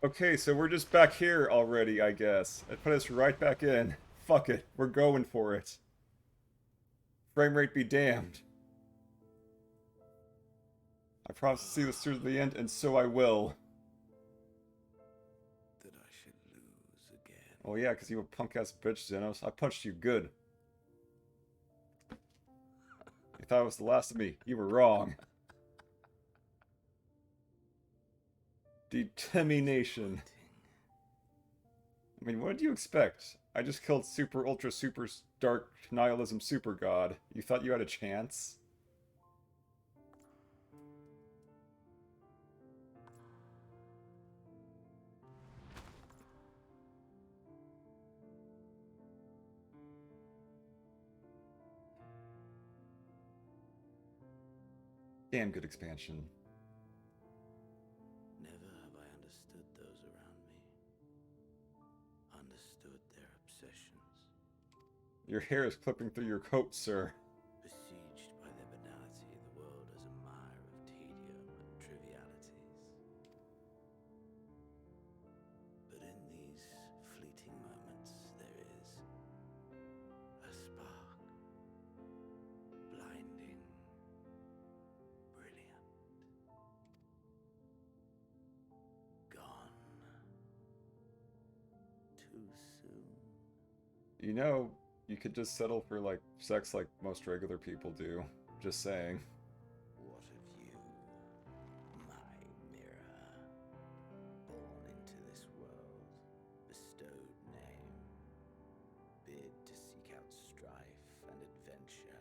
Okay, so we're just back here already, I guess. I put us right back in. Fuck it, we're going for it. Frame rate be damned. I promise to see this through to the end, and so I will. That I should lose again. Oh yeah, because you a punk-ass bitch, Xenos. I punched you good. You thought it was the last of me. You were wrong. Determination. Disappointing. I mean, what did you expect? I just killed super ultra super dark nihilism super god. You thought you had a chance? Damn good expansion. Never have I understood those around me. Understood their obsessions. Your hair is clipping through your coat, sir. Besieged by their banality, the world is a mire of tedium and trivialities. But in these fleeting moments, there is a spark. Blinding. Brilliant. Gone. Too soon. You know, you could just settle for, like, sex like most regular people do. Just saying. What of you, my mirror? Born into this world, bestowed name, bid to seek out strife and adventure.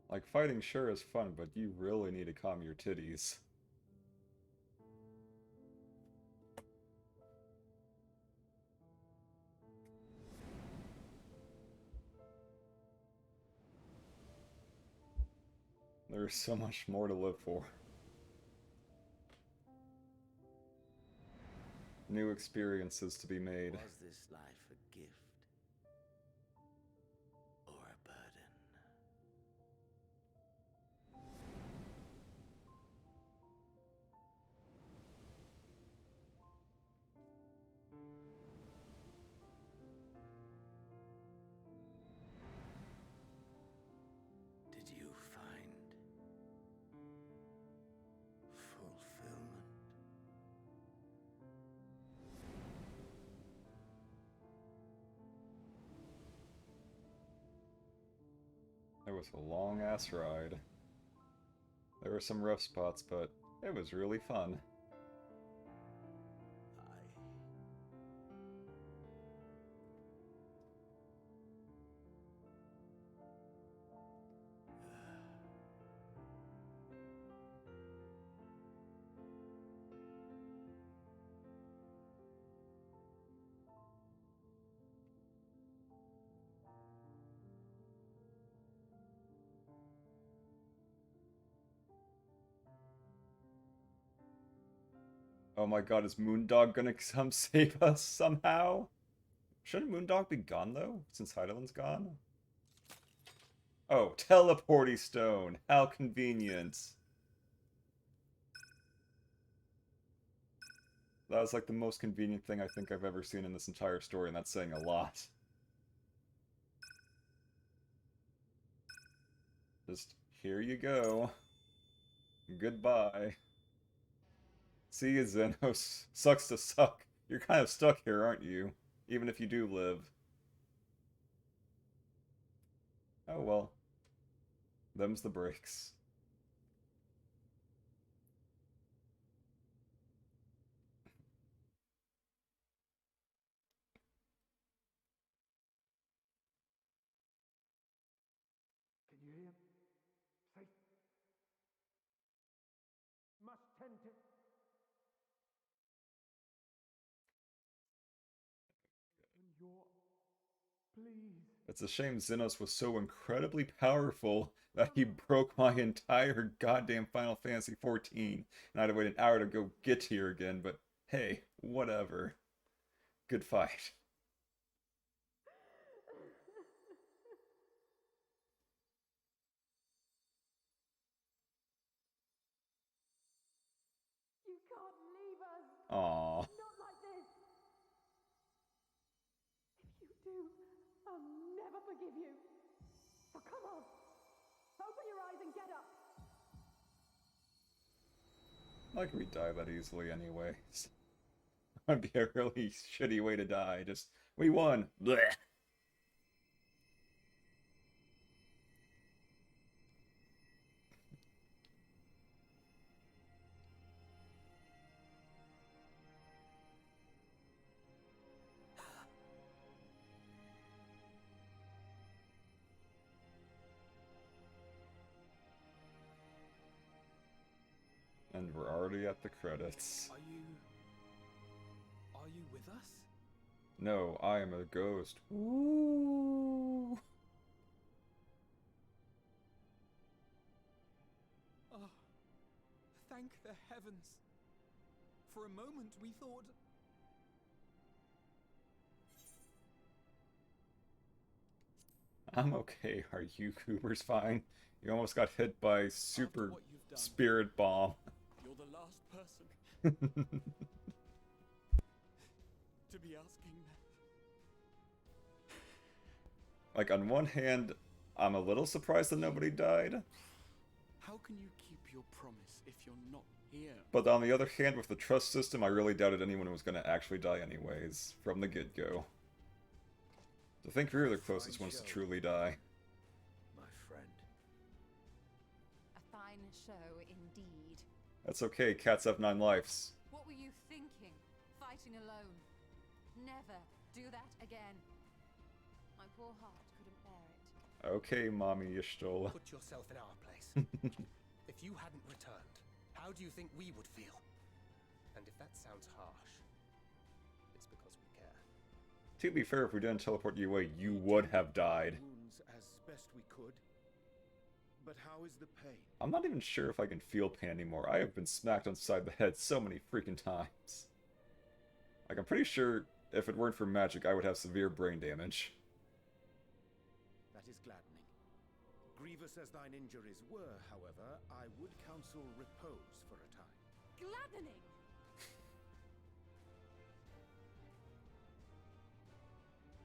Like, fighting sure is fun, but you really need to calm your titties. There's so much more to live for. New experiences to be made. Was this life a gift or a burden? Did you find fulfillment? It was a long ass ride. There were some rough spots, but it was really fun. I Oh my god, is Moondog gonna come save us somehow? Shouldn't Moondog be gone though, since Heidelin's gone? Oh, teleporty stone! How convenient! That was like the most convenient thing I think I've ever seen in this entire story, and that's saying a lot. Just, here you go. Goodbye. See you, Xenos. Sucks to suck. You're kind of stuck here, aren't you? Even if you do live. Oh well. Them's the breaks. Can you hear him? Safe. Must tend to. When you're. Please. It's a shame Xenos was so incredibly powerful that he broke my entire goddamn Final Fantasy XIV, and I had to wait an hour to go get here again, but hey, whatever. Good fight. Aw. Not like this! If you do, I'll never forgive you. So come on, open your eyes and get up. Like we die that easily anyways. That'd be a really shitty way to die. Just, we won! Blech. And we're already at the credits. Are you with us? No, I am a ghost. Ooh. Oh, thank the heavens. For a moment we thought... I'm okay. Are you Coopers fine? You almost got hit by super what you've done, spirit bomb. you're the last person to be asking that. Like, on one hand, I'm a little surprised that nobody died. How can you keep your promise if you're not here? But on the other hand, with the trust system, I really doubted anyone was going to actually die anyways, from the get-go. To think we were the closest ones to truly die. My friend. A fine show indeed. That's okay, cats have 9 lives. What were you thinking? Fighting alone? Never do that again. My poor heart couldn't bear it. Okay, Mommy Ishtola. Put yourself in our place. If you hadn't returned, how do you think we would feel? And if that sounds harsh, it's because we care. To be fair, if we didn't teleport you away, you would have died. Wounds as best we could. But how is the pain? I'm not even sure if I can feel pain anymore. I have been smacked on the side of the head so many freaking times. Like, I'm pretty sure if it weren't for magic, I would have severe brain damage. That is gladdening. Grievous as thine injuries were, however, I would counsel repose for a time. Gladdening!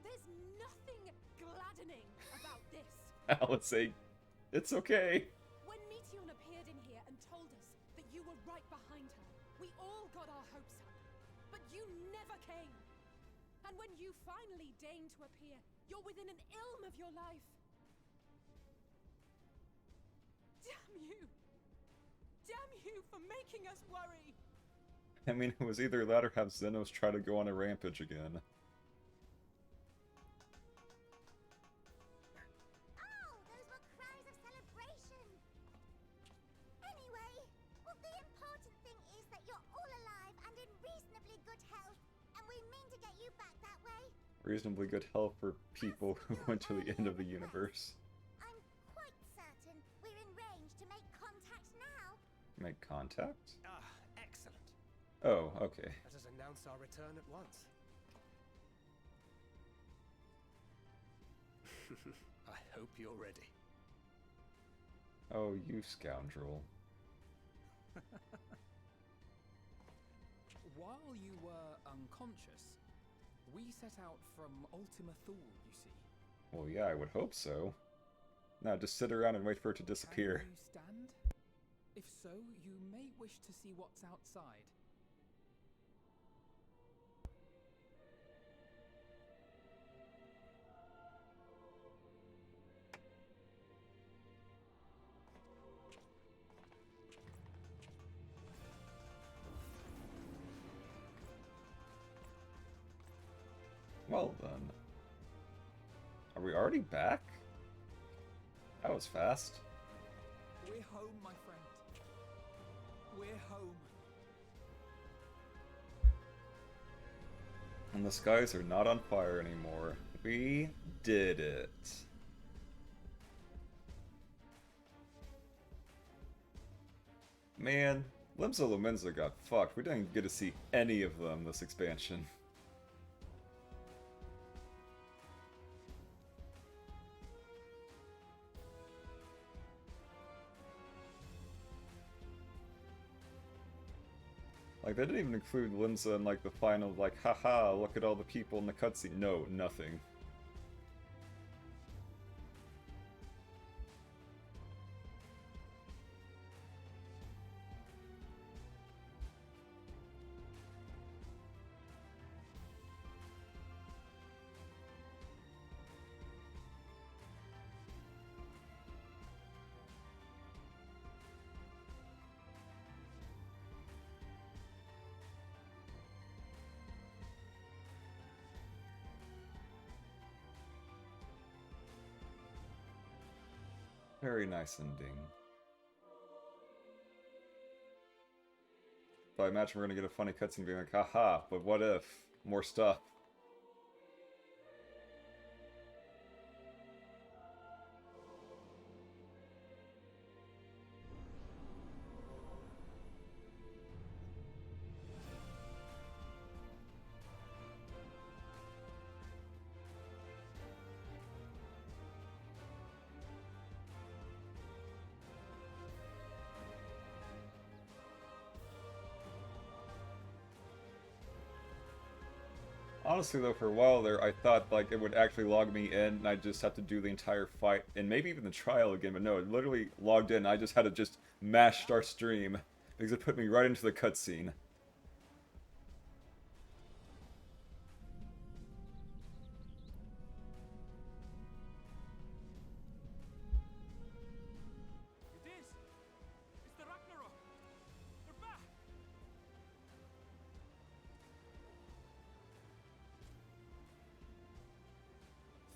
There's nothing gladdening about this. Alice, it's okay. When Meteon appeared in here and told us that you were right behind her, we all got our hopes up. But you never came. And when you finally deigned to appear, you're within an ilm of your life. Damn you! Damn you for making us worry! I mean, it was either that or have Xenos try to go on a rampage again. Oh, those were cries of celebration! Anyway, well, the important thing is that you're all alive and in reasonably good health, and we mean to get you back that way. Reasonably good health for people who went to the end of the universe. I'm quite certain we're in range to make contact now. Make contact? Ah, excellent. Oh, okay. Let us announce our return at once. I hope you're ready. Oh, you scoundrel. While you were unconscious, we set out from Ultima Thule, you see. Well, yeah, I would hope so. Now, just sit around and wait for it to disappear. Can you stand? If so, you may wish to see what's outside. Well then. Are we already back? That was fast. We're home, my friend. We're home. And the skies are not on fire anymore. We did it. Man, Limsa Lumenza got fucked. We didn't get to see any of them this expansion. Like, they didn't even include Limsa in, like, the final, like, haha, look at all the people in the cutscene. No, nothing. Very nice ending. But I imagine we're gonna get a funny cutscene being like, haha, but what if? More stuff. Honestly though, for a while there, I thought like it would actually log me in and I'd just have to do the entire fight and maybe even the trial again, but no, it literally logged in. I just had to just mash start stream because it put me right into the cutscene. It is! It's the Ragnarok! They're back!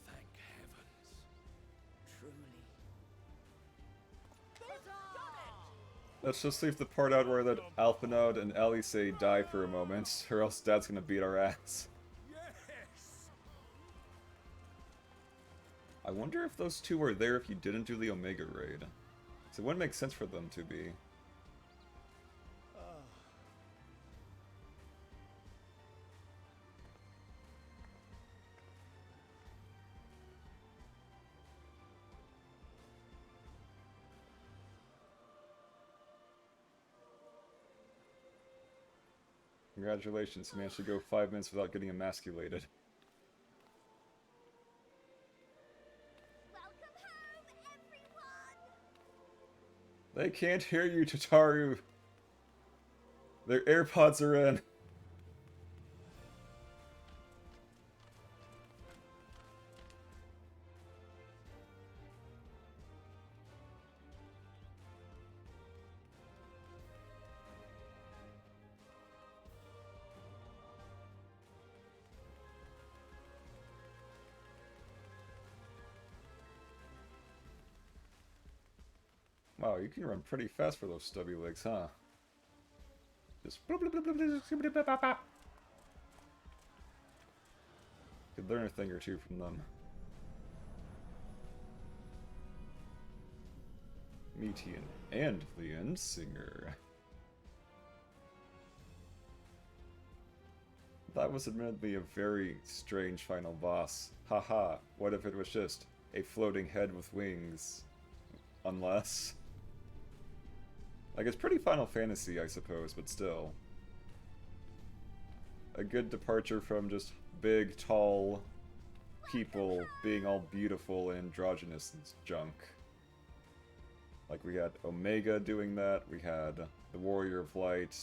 Thank heavens. Truly. Let's just leave the part out where that Alphanode and Elise die for a moment, or else Dad's gonna beat our ass. Yes! I wonder if those two were there if you didn't do the Omega raid. So it wouldn't make sense for them to be. Congratulations, you managed to go 5 minutes without getting emasculated. Welcome home, everyone! They can't hear you, Tataru! Their AirPods are in. Wow, you can run pretty fast for those stubby legs, huh? Just bloop, bloop, bloop, bloop, bloop, bloop, bloop, bloop, bloop. Could learn a thing or two from them. Metian and the Endsinger. That was admittedly a very strange final boss. Haha, what if it was just a floating head with wings? Unless... Like, it's pretty Final Fantasy, I suppose, but still. A good departure from just big, tall people being all beautiful and androgynous and junk. Like, we had Omega doing that, we had the Warrior of Light,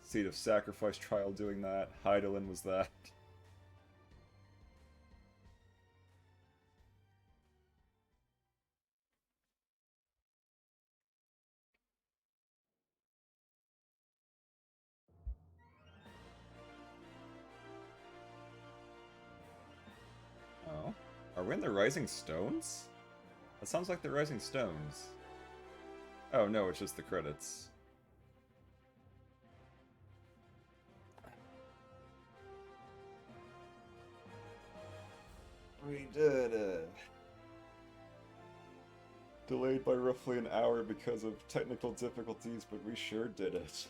Seed of Sacrifice Trial doing that, Hydaelyn was that. Oh. Are we in the Rising Stones? That sounds like the Rising Stones. Oh no, it's just the credits. We did it. Delayed by roughly an hour because of technical difficulties, but we sure did it.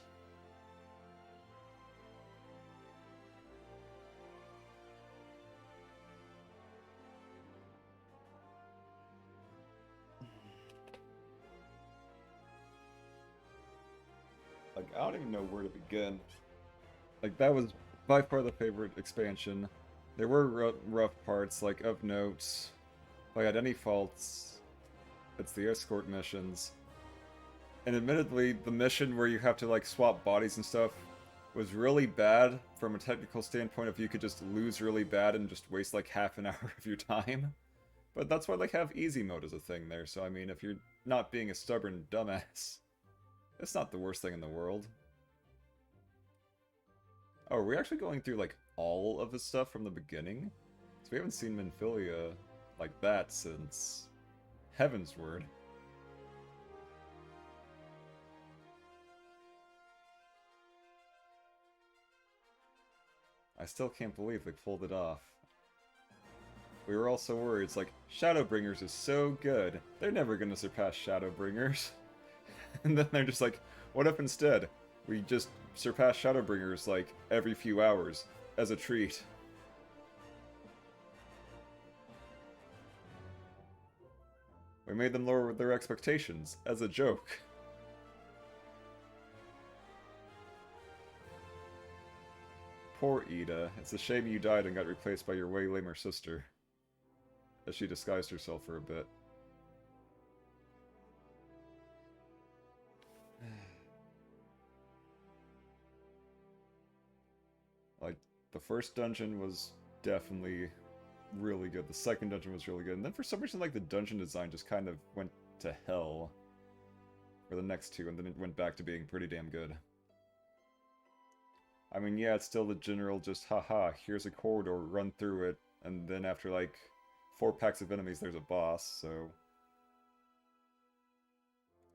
Like, I don't even know where to begin. Like, that was by far the favorite expansion. There were rough parts, like, of note. If I had any faults, it's the escort missions. And admittedly, the mission where you have to, like, swap bodies and stuff was really bad from a technical standpoint if you could just lose really bad and just waste, like, half an hour of your time. But that's why, like, have easy mode as a thing there, so I mean, if you're not being a stubborn dumbass, it's not the worst thing in the world. Oh, are we actually going through, like, all of the stuff from the beginning? So we haven't seen Minfilia like that since Heaven's Word. I still can't believe they pulled it off. We were all so worried, it's like, Shadowbringers is so good, they're never gonna surpass Shadowbringers. And then they're just like, what if instead we just surpass Shadowbringers, like, every few hours, as a treat? We made them lower their expectations, as a joke. Poor Ida, it's a shame you died and got replaced by your way lamer sister. As she disguised herself for a bit. Like, the first dungeon was definitely really good. The second dungeon was really good. And then for some reason, like, the dungeon design just kind of went to hell for the next two, and then it went back to being pretty damn good. I mean, yeah, it's still the general just, haha, here's a corridor, run through it, and then after, like, 4 packs of enemies, there's a boss, so...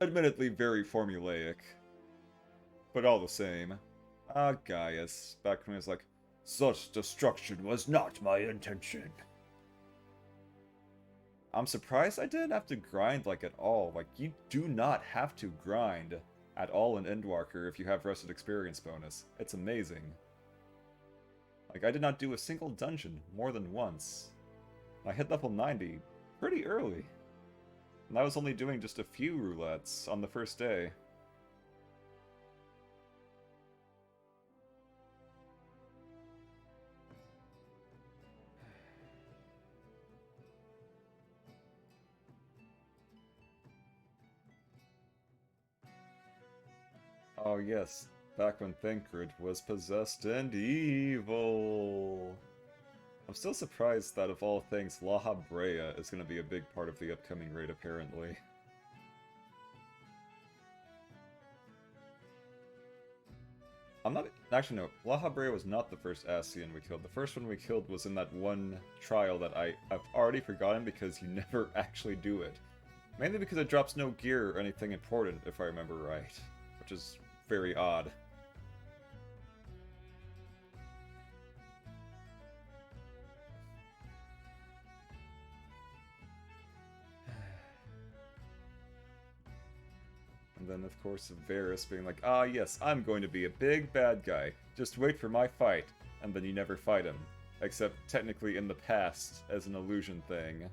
Admittedly, very formulaic. But all the same. Ah, Gaius, back when he was like, such destruction was not my intention. I'm surprised I didn't have to grind, like, at all. Like, you do not have to grind at all in ENDWALKER if you have Rested Experience bonus. It's amazing. Like, I did not do a single dungeon more than once. I hit level 90 pretty early. And I was only doing just a few roulettes on the first day. Oh yes, back when Thancred was possessed and evil. I'm still surprised that of all things, La Habrea is going to be a big part of the upcoming raid, apparently. I'm not... Actually, no. La Habrea was not the first Ascian we killed. The first one we killed was in that one trial that I've already forgotten because you never actually do it. Mainly because it drops no gear or anything important, if I remember right. Which is very odd. And then, of course, Varys being like, ah yes, I'm going to be a big bad guy. Just wait for my fight. And then you never fight him. Except technically in the past, as an illusion thing.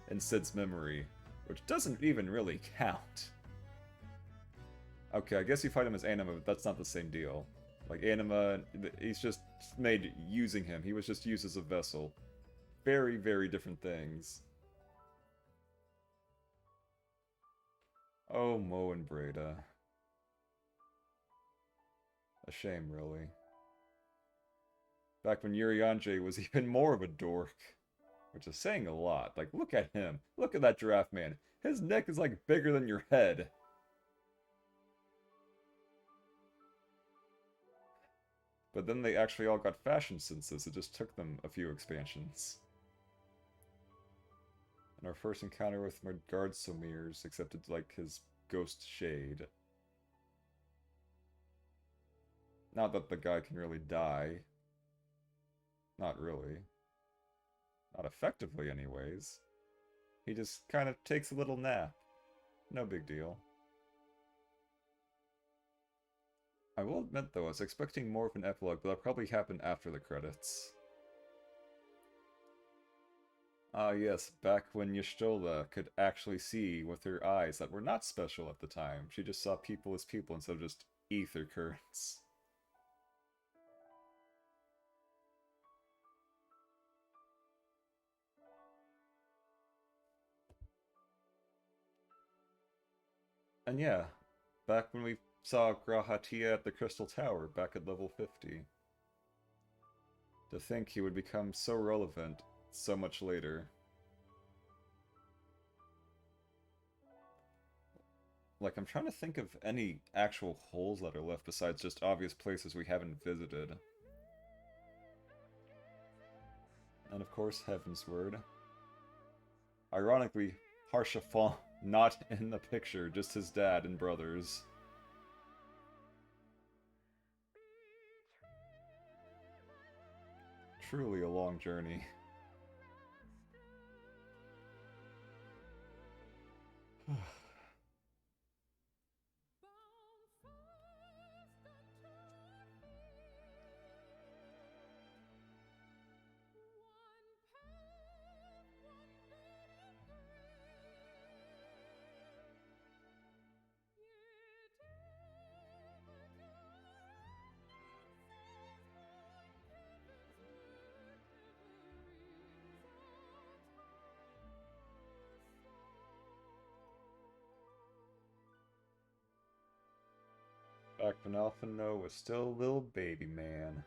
In Sid's memory. Which doesn't even really count. Okay, I guess you fight him as Anima, but that's not the same deal. Like, Anima, he's just made using him. He was just used as a vessel. Very, very different things. Oh, Mo and Breda. A shame, really. Back when Urianger was even more of a dork. Which is saying a lot. Like, look at him. Look at that giraffe man. His neck is, like, bigger than your head. But then they actually all got fashion senses. It just took them a few expansions. And our first encounter with Midgard Somir's, except it's like his ghost shade. Not that the guy can really die. Not really. Not effectively, anyways. He just kind of takes a little nap. No big deal. I will admit, though, I was expecting more of an epilogue, but that'll probably happen after the credits. Ah yes, back when Y'shtola could actually see with her eyes that were not special at the time. She just saw people as people instead of just ether currents. And yeah, back when we saw Grahatia at the Crystal Tower, back at level 50. To think he would become so relevant so much later. Like, I'm trying to think of any actual holes that are left besides just obvious places we haven't visited. And of course, Heaven's Word. Ironically, Harshafon not in the picture, just his dad and brothers. Truly a long journey. Back when Alphino was still a little baby man.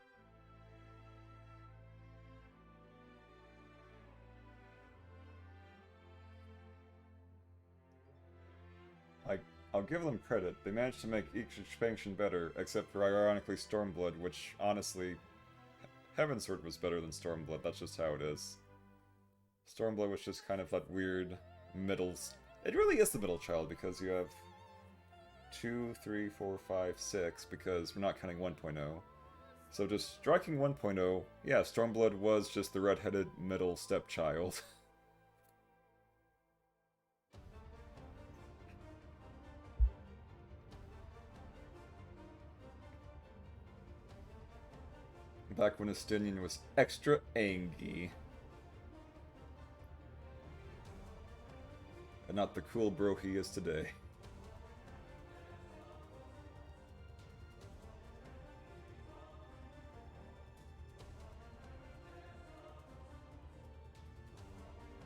I'll give them credit. They managed to make each expansion better, except for ironically Stormblood, which honestly, Heavensward was better than Stormblood. That's just how it is. Stormblood was just kind of that weird middle. It really is the middle child because you have 2, 3, 4, 5, 6, because we're not counting 1.0. So just striking 1.0, yeah, Stormblood was just the redheaded middle stepchild. Back when Estinian was extra angry. And not the cool bro he is today.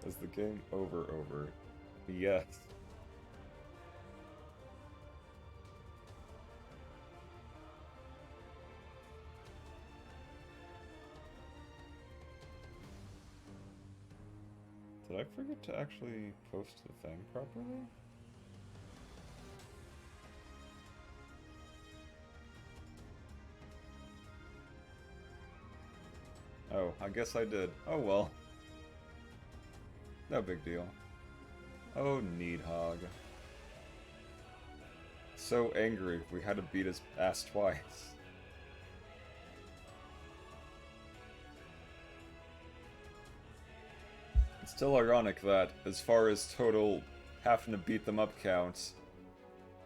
Is the game over? Yes. Did I forget to actually post the thing properly? Oh, I guess I did. Oh well. No big deal. Oh, Needhog. So angry we had to beat his ass twice. It's still ironic that, as far as total having to beat them up counts,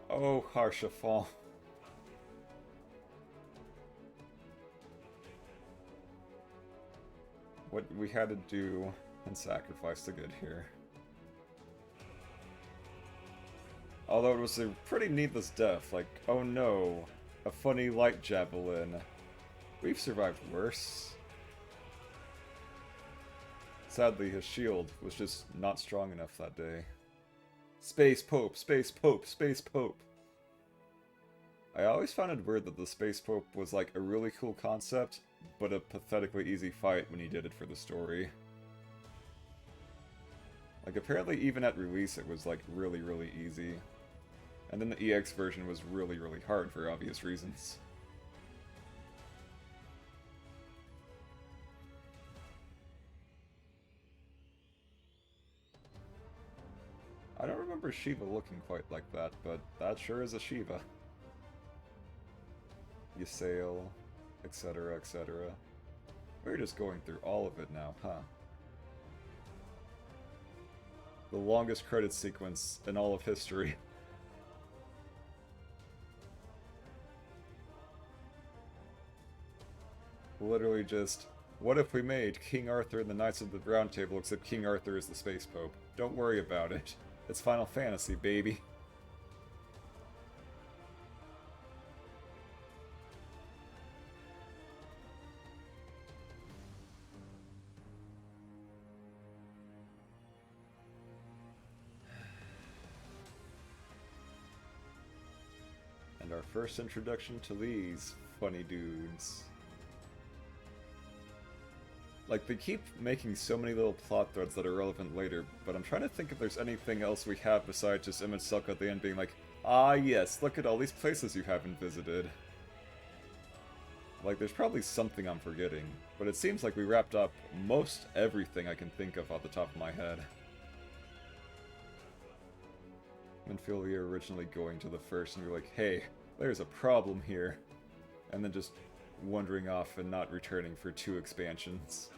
oh, Harshafon. What we had to do and sacrifice to get here. Although it was a pretty needless death, like, oh no, a funny light javelin. We've survived worse. Sadly, his shield was just not strong enough that day. Space Pope, Space Pope, Space Pope. I always found it weird that the Space Pope was like a really cool concept, but a pathetically easy fight when you did it for the story. Like, apparently even at release it was like really easy. And then the EX version was really hard for obvious reasons. I don't remember Shiva looking quite like that, but that sure is a Shiva. Ysail, etc, etc. We're just going through all of it now, huh? The longest credit sequence in all of history. Literally just, what if we made King Arthur and the Knights of the Round Table except King Arthur is the Space Pope? Don't worry about it. It's Final Fantasy, baby. Our first introduction to these funny dudes. Like, they keep making so many little plot threads that are relevant later, but I'm trying to think if there's anything else we have besides just Image Selk at the end being like, ah yes, look at all these places you haven't visited. Like, there's probably something I'm forgetting, but it seems like we wrapped up most everything I can think of off the top of my head. I feel we were originally going to the first and we were like, hey, there's a problem here. And then just wandering off and not returning for 2 expansions.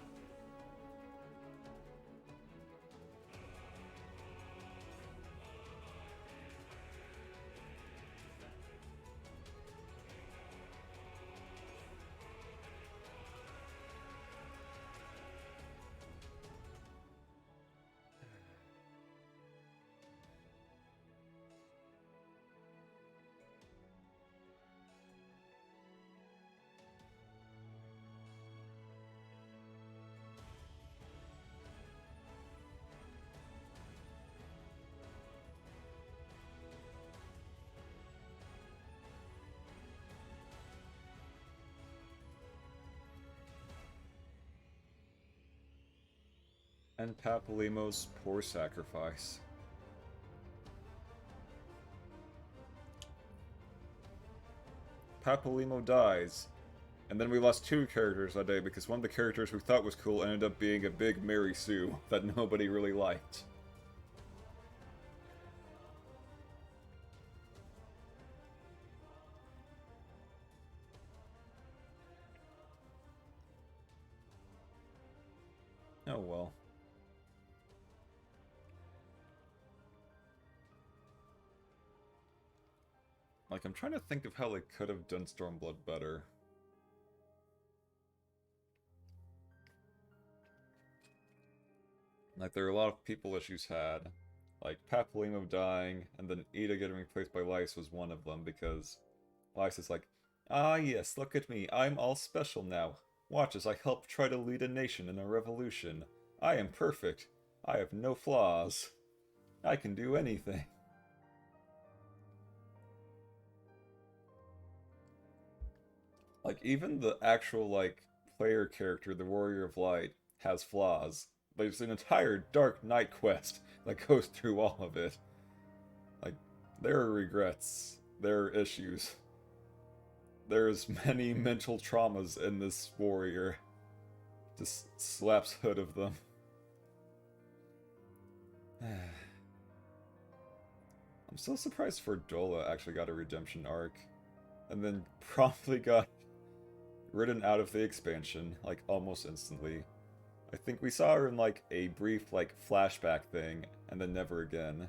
And Papalymo's poor sacrifice. Papalymo dies, and then we lost 2 characters that day because one of the characters we thought was cool ended up being a big Mary Sue that nobody really liked. Oh well. Like, I'm trying to think of how they could have done Stormblood better. Like, there are a lot of people issues had. Like, Papalymo dying, and then Ida getting replaced by Lyse was one of them, because Lyse is like, ah yes, look at me, I'm all special now. Watch as I help try to lead a nation in a revolution. I am perfect. I have no flaws. I can do anything. Like, even the actual, like, player character, the Warrior of Light, has flaws. There's an entire Dark Knight quest that goes through all of it. Like, there are regrets. There are issues. There's many mental traumas in this warrior. Just slaps hood of them. I'm so surprised Fordola actually got a redemption arc. And then promptly got written out of the expansion, like, almost instantly. I think we saw her in, like, a brief, like, flashback thing, and then never again.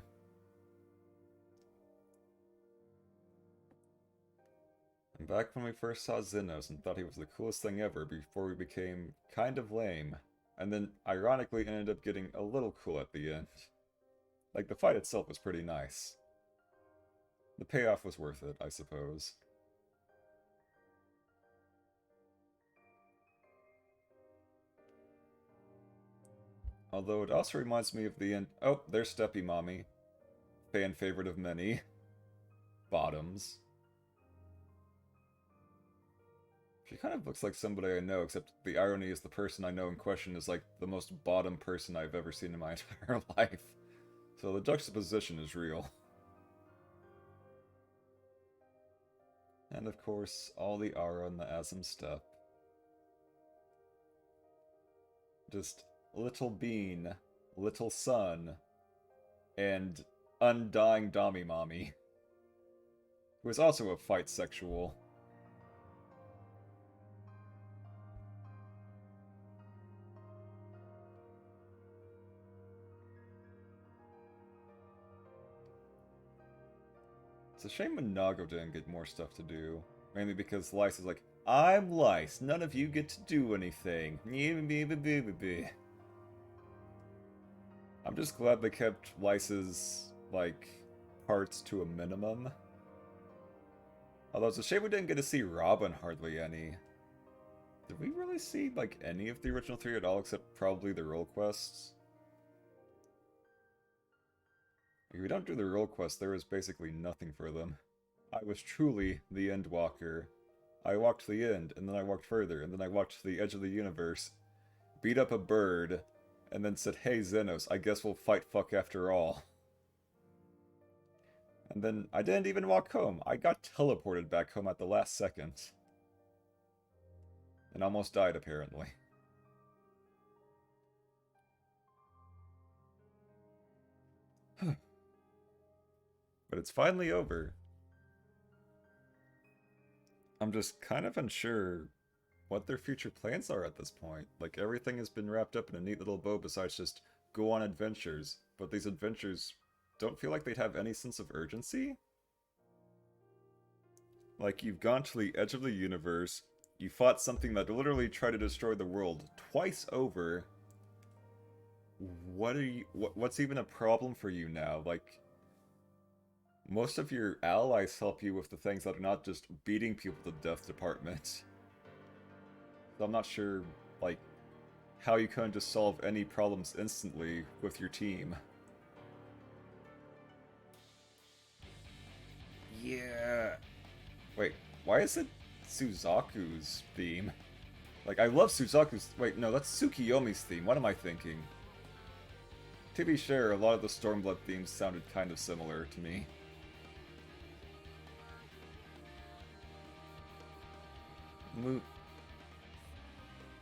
And back when we first saw Xenos and thought he was the coolest thing ever before we became kind of lame, and then ironically ended up getting a little cool at the end. Like, the fight itself was pretty nice. The payoff was worth it, I suppose. Although it also reminds me of the end. Oh, there's Steppy Mommy. Fan favorite of many. Bottoms. She kind of looks like somebody I know, except the irony is the person I know in question is like the most bottom person I've ever seen in my entire life. So the juxtaposition is real. And of course, all the aura on the Asm Steppe. Just Little Bean, Little Sun, and Undying Dami Mommy, who is also a fight sexual. It's a shame Minago didn't get more stuff to do, mainly because Lyse is like, I'm Lyse, none of you get to do anything. I'm just glad they kept Lyse's, like, parts to a minimum. Although it's a shame we didn't get to see Robin hardly any. Did we really see, like, any of the original 3 at all, except probably the role quests? If we don't do the role quests, there is basically nothing for them. I was truly the Endwalker. I walked to the end, and then I walked further, and then I walked to the edge of the universe, beat up a bird, and then said, hey Xenos, I guess we'll fight fuck after all. And then I didn't even walk home. I got teleported back home at the last second. And almost died, apparently. But it's finally over. I'm just kind of unsure what their future plans are at this point. Like, everything has been wrapped up in a neat little bow besides just go on adventures. But these adventures don't feel like they'd have any sense of urgency. Like, you've gone to the edge of the universe, you fought something that literally tried to destroy the world twice over. What's even a problem for you now? Like, most of your allies help you with the things that are not just beating people to death department. So I'm not sure, like, how you couldn't just solve any problems instantly with your team. Yeah. Wait, why is it Suzaku's theme? Like, I love Suzaku's... Wait, no, that's Tsukiyomi's theme. What am I thinking? To be sure, a lot of the Stormblood themes sounded kind of similar to me.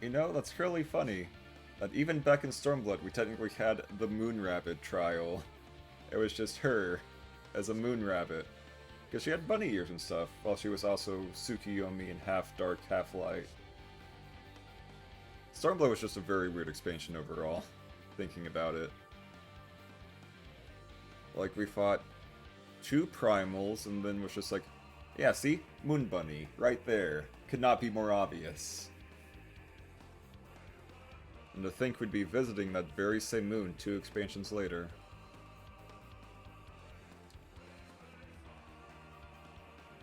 You know, that's really funny. That even back in Stormblood, we technically had the Moon Rabbit trial. It was just her as a Moon Rabbit. Because she had bunny ears and stuff, while she was also Tsukiyomi and half dark, half light. Stormblood was just a very weird expansion overall, thinking about it. Like, we fought 2 primals, and then was just like, yeah, see? Moon Bunny, right there. Could not be more obvious. And to think we'd be visiting that very same moon 2 expansions later.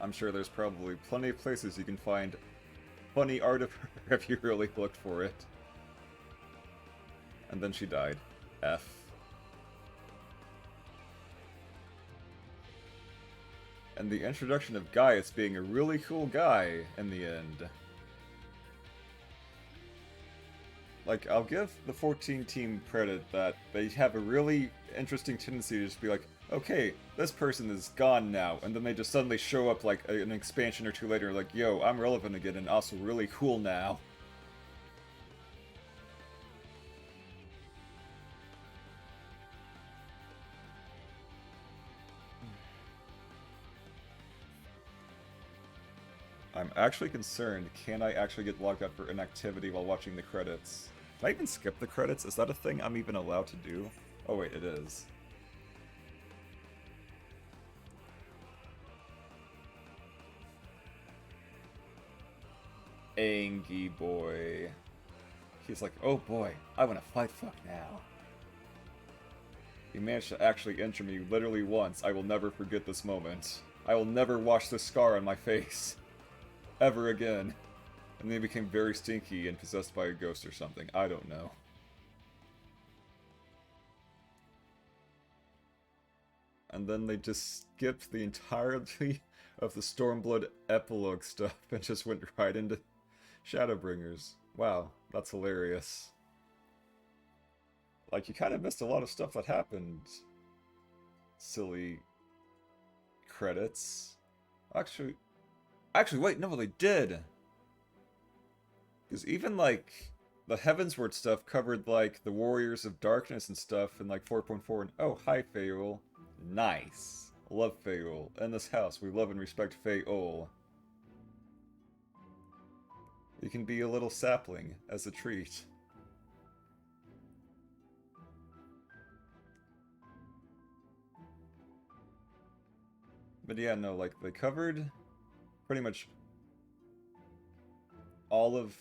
I'm sure there's probably plenty of places you can find funny art of her if you really looked for it. And then she died. F. And the introduction of Gaius being a really cool guy in the end. Like, I'll give the 14 team credit that they have a really interesting tendency to just be like, okay, this person is gone now, and then they just suddenly show up like an expansion or 2 later like, yo, I'm relevant again and also really cool now. I'm actually concerned, can I actually get logged out for inactivity while watching the credits? Can I even skip the credits? Is that a thing I'm even allowed to do? Oh wait, it is. Angie boy. He's like, oh boy, I want to fight fuck now. You managed to actually injure me literally once. I will never forget this moment. I will never wash this scar on my face. Ever again. And then he became very stinky and possessed by a ghost or something. I don't know. And then they just skipped the entirety of the Stormblood epilogue stuff and just went right into Shadowbringers. Wow, that's hilarious. Like, you kind of missed a lot of stuff that happened. Silly credits. Actually, wait, no, they did! Because even, like, the Heavensward stuff covered, like, the Warriors of Darkness and stuff in, like, 4.4, and oh, hi, Faeol. Nice. Love Faeol. In this house, we love and respect Faeol. You can be a little sapling as a treat. But yeah, no, like, they covered pretty much all of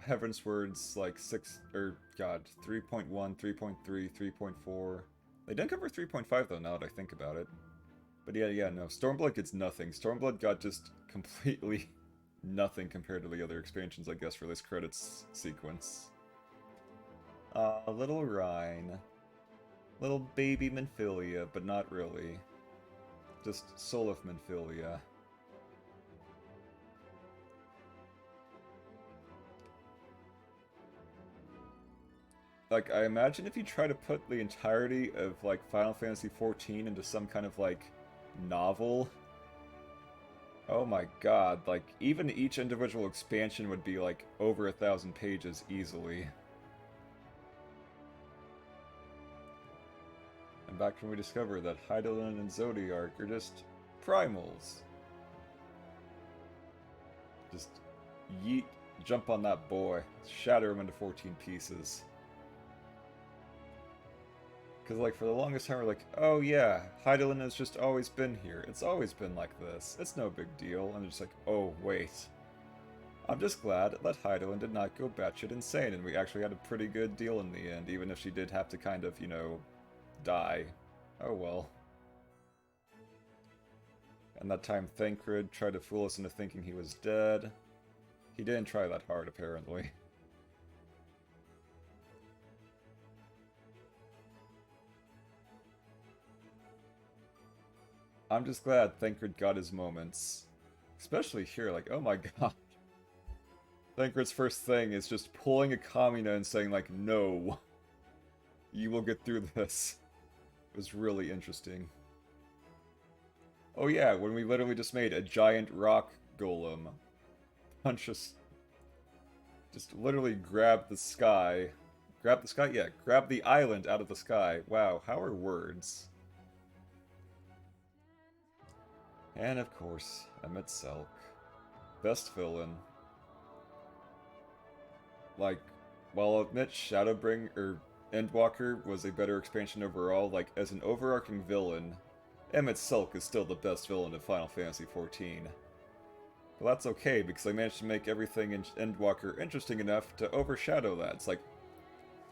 Heavensward's, like, 3.1, 3.3, 3.4. They didn't cover 3.5, though, now that I think about it. But yeah, no, Stormblood gets nothing. Stormblood got just completely nothing compared to the other expansions, I guess, for this credits sequence. Little Rhine. Little baby Minfilia, but not really. Just Soul of Minfilia. Like, I imagine if you try to put the entirety of, like, Final Fantasy XIV into some kind of, like, novel... Oh my god, like, even each individual expansion would be, like, over 1,000 pages easily. And back when we discovered that Hydaelyn and Zodiark are just primals. Just yeet, jump on that boy, shatter him into 14 pieces. Because, like, for the longest time, we're like, oh yeah, Hydaelyn has just always been here. It's always been like this. It's no big deal. And it's like, oh, wait. I'm just glad that Hydaelyn did not go batshit insane, and we actually had a pretty good deal in the end, even if she did have to kind of, you know, die. Oh well. And that time Thancred tried to fool us into thinking he was dead. He didn't try that hard, apparently. I'm just glad Thancred got his moments. Especially here, like, oh my god. Thancred's first thing is just pulling a Kamina and saying, like, no. You will get through this. It was really interesting. Oh yeah, when we literally just made a giant rock golem. Punch us. Just literally grab the sky. Grab the sky? Yeah, grab the island out of the sky. Wow, how are words? And of course, Emmett Selk. Best villain. Like, while I'll admit Shadowbringer, Endwalker was a better expansion overall, like, as an overarching villain, Emmett Selk is still the best villain of Final Fantasy XIV. But that's okay, because I managed to make everything in Endwalker interesting enough to overshadow that. It's like,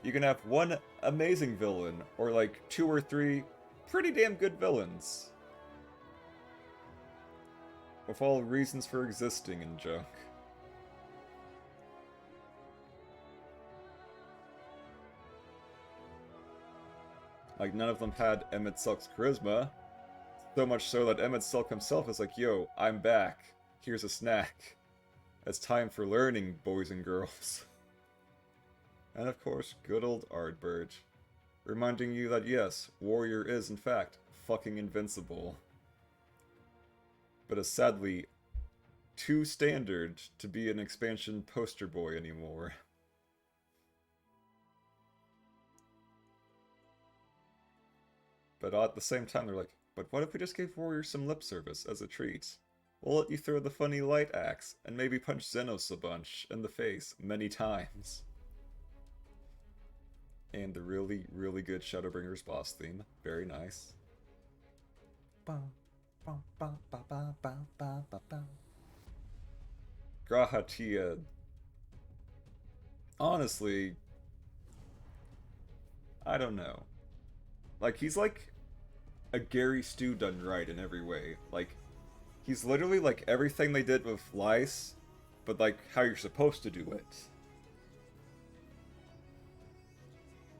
you can have one amazing villain, or like 2 or 3 pretty damn good villains. With all reasons for existing and junk. Like, none of them had Emmett Selk's charisma. So much so that Emmett Selk himself is like, yo, I'm back. Here's a snack. It's time for learning, boys and girls. And of course, good old Ardbert. Reminding you that yes, Warrior is in fact fucking invincible. But is sadly too standard to be an expansion poster boy anymore. But at the same time, they're like, but what if we just gave Warrior some lip service as a treat? We'll let you throw the funny light axe, and maybe punch Xenos a bunch in the face many times. And the really, really good Shadowbringers boss theme. Very nice. Grahatia. Honestly, I don't know. Like, he's like a Gary Stu done right in every way. Like, he's literally like everything they did with Lyse, but like how you're supposed to do it.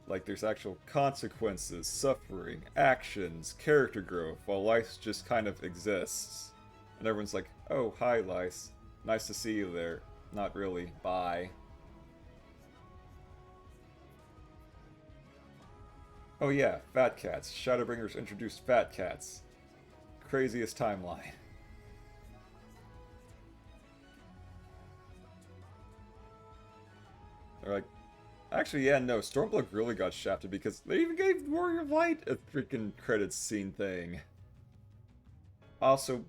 Like, there's actual consequences, suffering, actions, character growth, while Lyse just kind of exists. And everyone's like, oh, hi, Lyse. Nice to see you there. Not really. Bye. Oh yeah, Fat Cats. Shadowbringers introduced Fat Cats. Craziest timeline. They're like, actually, yeah, no, Stormblood really got shafted because they even gave Warrior of Light a freaking credits scene thing. Also,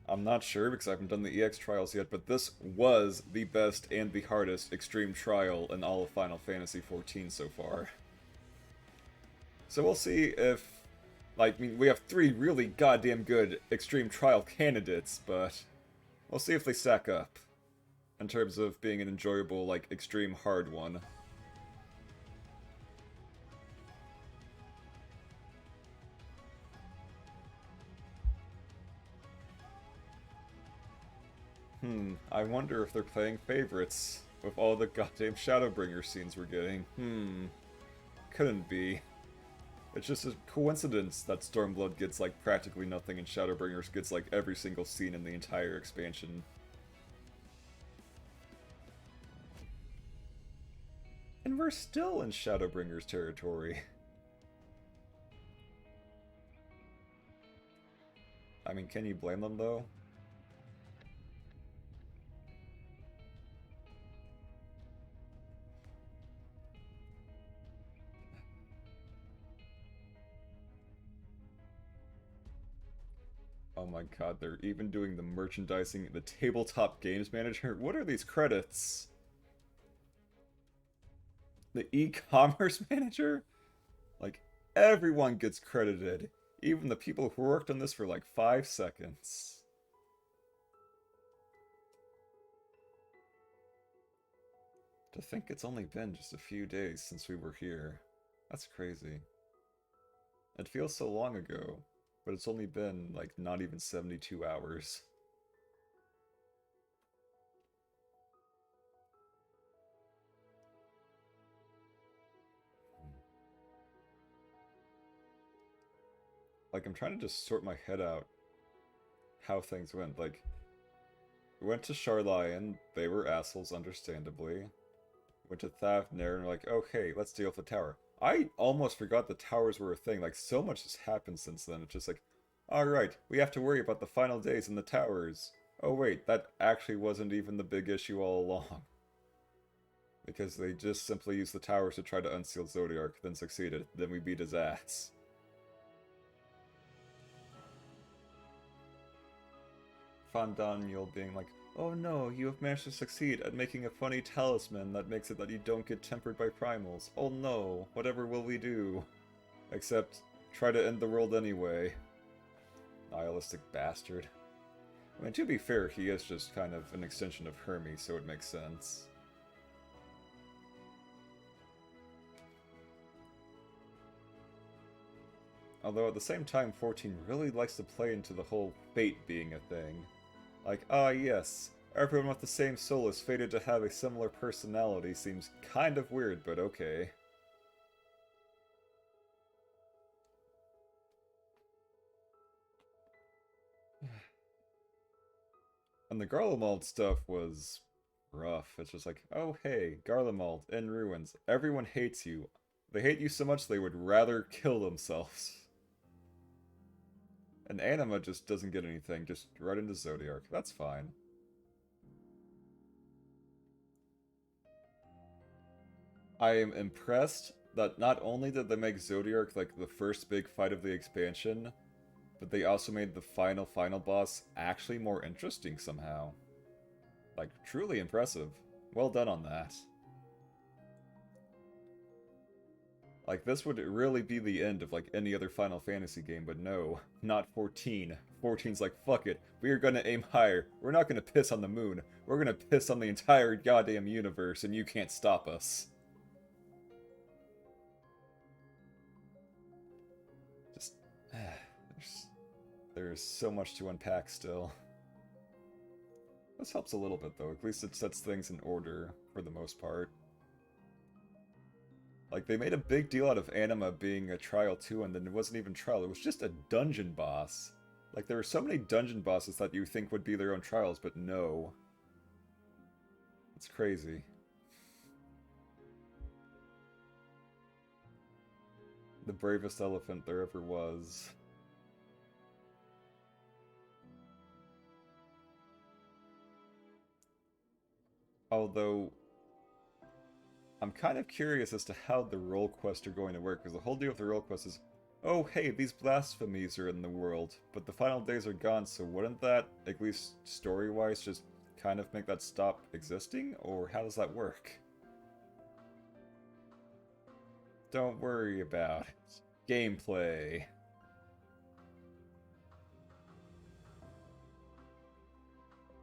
I'm not sure because I haven't done the EX trials yet, but this was the best and the hardest extreme trial in all of Final Fantasy XIV so far. So we'll see if, like, I mean, we have 3 really goddamn good extreme trial candidates, but we'll see if they stack up. In terms of being an enjoyable, like, extreme hard one. I wonder if they're playing favorites with all the goddamn Shadowbringer scenes we're getting. Couldn't be. It's just a coincidence that Stormblood gets, like, practically nothing and Shadowbringers gets, like, every single scene in the entire expansion. And we're still in Shadowbringers territory. I mean, can you blame them, though? Oh my god, they're even doing the merchandising, the tabletop games manager. What are these credits? The e-commerce manager? Like, everyone gets credited. Even the people who worked on this for like 5 seconds. To think it's only been just a few days since we were here. That's crazy. It feels so long ago, but it's only been like not even 72 hours. Like, I'm trying to just sort my head out how things went. Like, we went to Sharlayan, they were assholes, understandably. Went to Thavnair, and we're like, oh hey, let's deal with the tower. I almost forgot the towers were a thing. Like, so much has happened since then. It's just like, alright, we have to worry about the final days in the towers. Oh wait, that actually wasn't even the big issue all along. Because they just simply used the towers to try to unseal Zodiark, then succeeded. Then we beat his ass. Fandaniel being like, oh no, you have managed to succeed at making a funny talisman that makes it that you don't get tempered by primals. Oh no, whatever will we do? Except, try to end the world anyway. Nihilistic bastard. I mean, to be fair, he is just kind of an extension of Hermes, so it makes sense. Although at the same time, 14 really likes to play into the whole fate being a thing. Like, ah yes, everyone with the same soul is fated to have a similar personality seems kind of weird, but okay. And the Garlemald stuff was rough. It's just like, oh hey, Garlemald, in ruins. Everyone hates you. They hate you so much they would rather kill themselves. And Anima just doesn't get anything, just right into Zodiark. That's fine. I am impressed that not only did they make Zodiark like the first big fight of the expansion, but they also made the final boss actually more interesting somehow. Like, truly impressive. Well done on that. Like, this would really be the end of, like, any other Final Fantasy game, but no, not 14. 14's like, fuck it, we are gonna aim higher. We're not gonna piss on the moon. We're gonna piss on the entire goddamn universe, and you can't stop us. Just, there's so much to unpack still. This helps a little bit, though. At least it sets things in order, for the most part. Like, they made a big deal out of Anima being a trial too, and then it wasn't even trial, it was just a dungeon boss. Like, there were so many dungeon bosses that you think would be their own trials, but no. It's crazy. The bravest elephant there ever was. Although, I'm kind of curious as to how the role quests are going to work, because the whole deal with the role quest is, oh hey, these blasphemies are in the world, but the final days are gone, so wouldn't that, at least story-wise, just kind of make that stop existing? Or how does that work? Don't worry about it. Gameplay.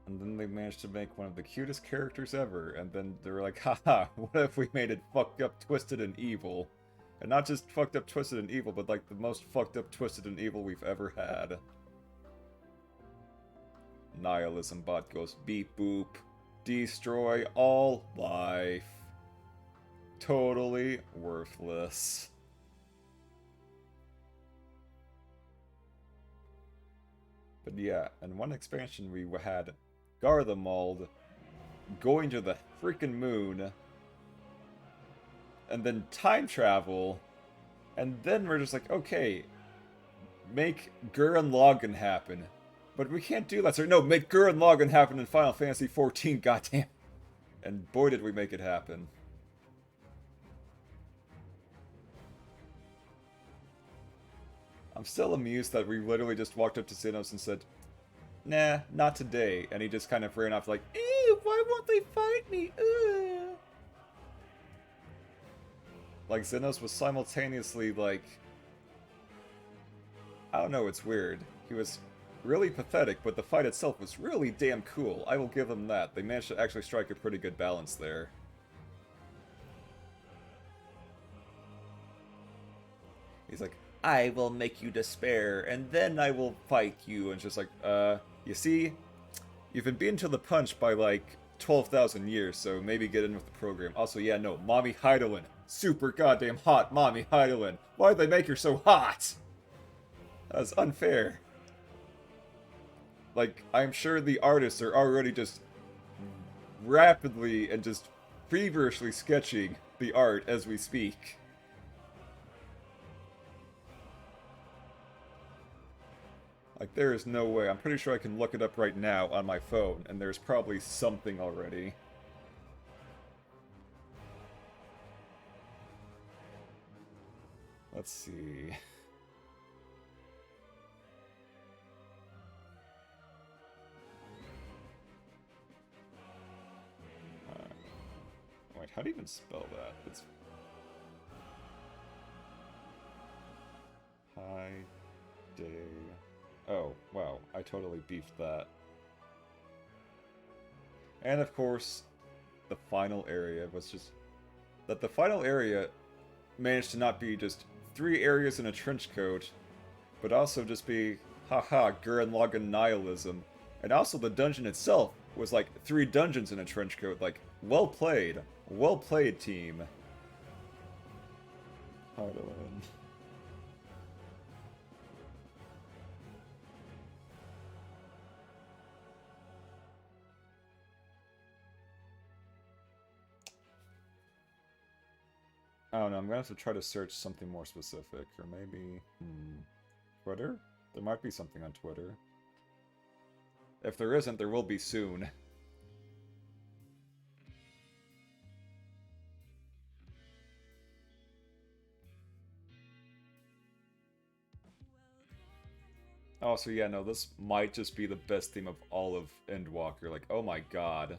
And then they managed to make one of the cutest characters ever, and then they were like, haha, what if we made it fucked up, twisted, and evil? And not just fucked up, twisted, and evil, but like the most fucked up, twisted, and evil we've ever had. Nihilism bot goes beep boop. Destroy all life. Totally worthless. But yeah, in one expansion we had Garlemald going to the freaking moon and then time travel, and then we're just like, okay, make Gurren Lagann happen. But we can't do that, so no, make Gurren Lagann happen in Final Fantasy XIV, goddamn. And boy did we make it happen. I'm still amused that we literally just walked up to Xenos and said, nah, not today. And he just kind of ran off like, ew, why won't they fight me? Like, Xenos was simultaneously like, I don't know, it's weird. He was really pathetic, but the fight itself was really damn cool. I will give them that. They managed to actually strike a pretty good balance there. He's like, I will make you despair, and then I will fight you. And it's just like, you see? You've been beaten to the punch by, like, 12,000 years, so maybe get in with the program. Also, yeah, no, Mommy Heidelin. Super goddamn hot Mommy Heidelin. Why'd they make her so hot? That's unfair. Like, I'm sure the artists are already just rapidly and just feverishly sketching the art as we speak. Like, there is no way. I'm pretty sure I can look it up right now on my phone, and there's probably something already. Let's see. Wait, how do you even spell that? It's... High Day... Oh, wow, I totally beefed that. And of course, the final area was just... That the final area managed to not be just 3 areas in a trench coat, but also just be, haha, Gurren Lagann nihilism. And also the dungeon itself was like 3 dungeons in a trench coat, like, well played. Well played, team. Heidelin. I don't know, I'm gonna have to try to search something more specific, or maybe... Twitter? There might be something on Twitter. If there isn't, there will be soon. Oh, so yeah, no, this might just be the best theme of all of Endwalker. Like, oh my god.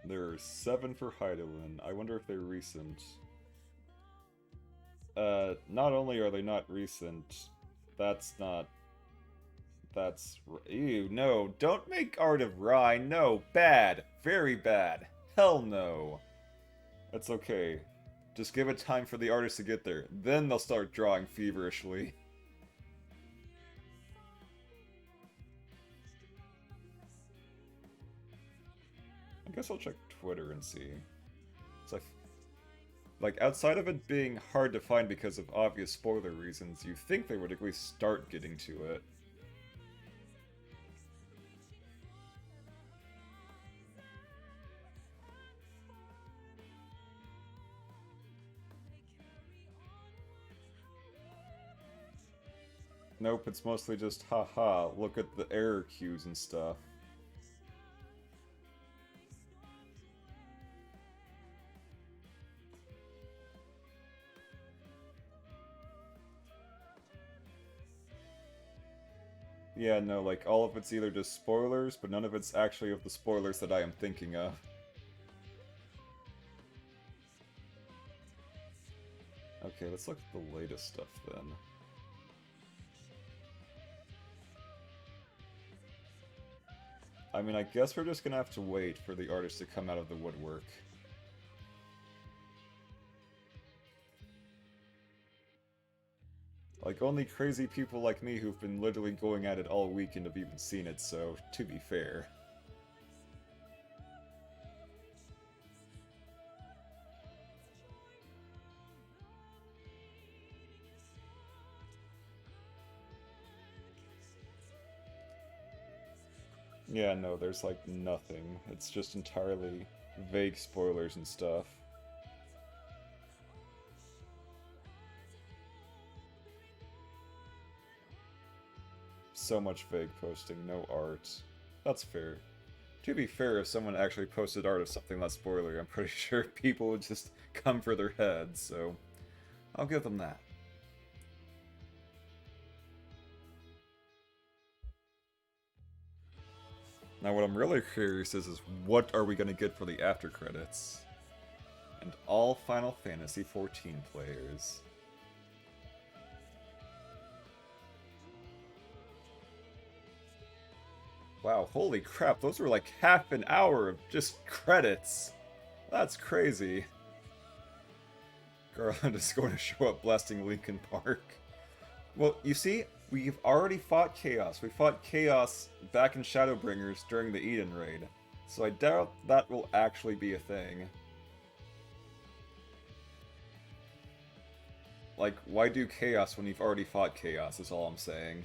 There are 7 for Heidelin. I wonder if they're recent. Not only are they not recent, that's not... That's... Ew, no. Don't make art of Rye. No. Bad. Very bad. Hell no. That's okay. Just give it time for the artist to get there. Then they'll start drawing feverishly. I guess I'll check Twitter and see. It's like outside of it being hard to find because of obvious spoiler reasons, you think they would at least start getting to it. Nope, it's mostly just haha, look at the error cues and stuff. Yeah, no, like, all of it's either just spoilers, but none of it's actually of the spoilers that I am thinking of. Okay, let's look at the latest stuff then. I mean, I guess we're just gonna have to wait for the artist to come out of the woodwork. Like, only crazy people like me who've been literally going at it all weekend have even seen it, so, to be fair. Yeah, no, there's like nothing. It's just entirely vague spoilers and stuff. So much vague posting, no art. That's fair. To be fair, if someone actually posted art of something less spoilery, I'm pretty sure people would just come for their heads, so I'll give them that. Now what I'm really curious is what are we going to get for the after credits? And all Final Fantasy XIV players. Wow, holy crap, those were like half an hour of just credits. That's crazy. Garland is going to show up blasting Linkin Park. Well, you see, we've already fought Chaos. We fought Chaos back in Shadowbringers during the Eden raid. So I doubt that will actually be a thing. Like, why do Chaos when you've already fought Chaos, is all I'm saying.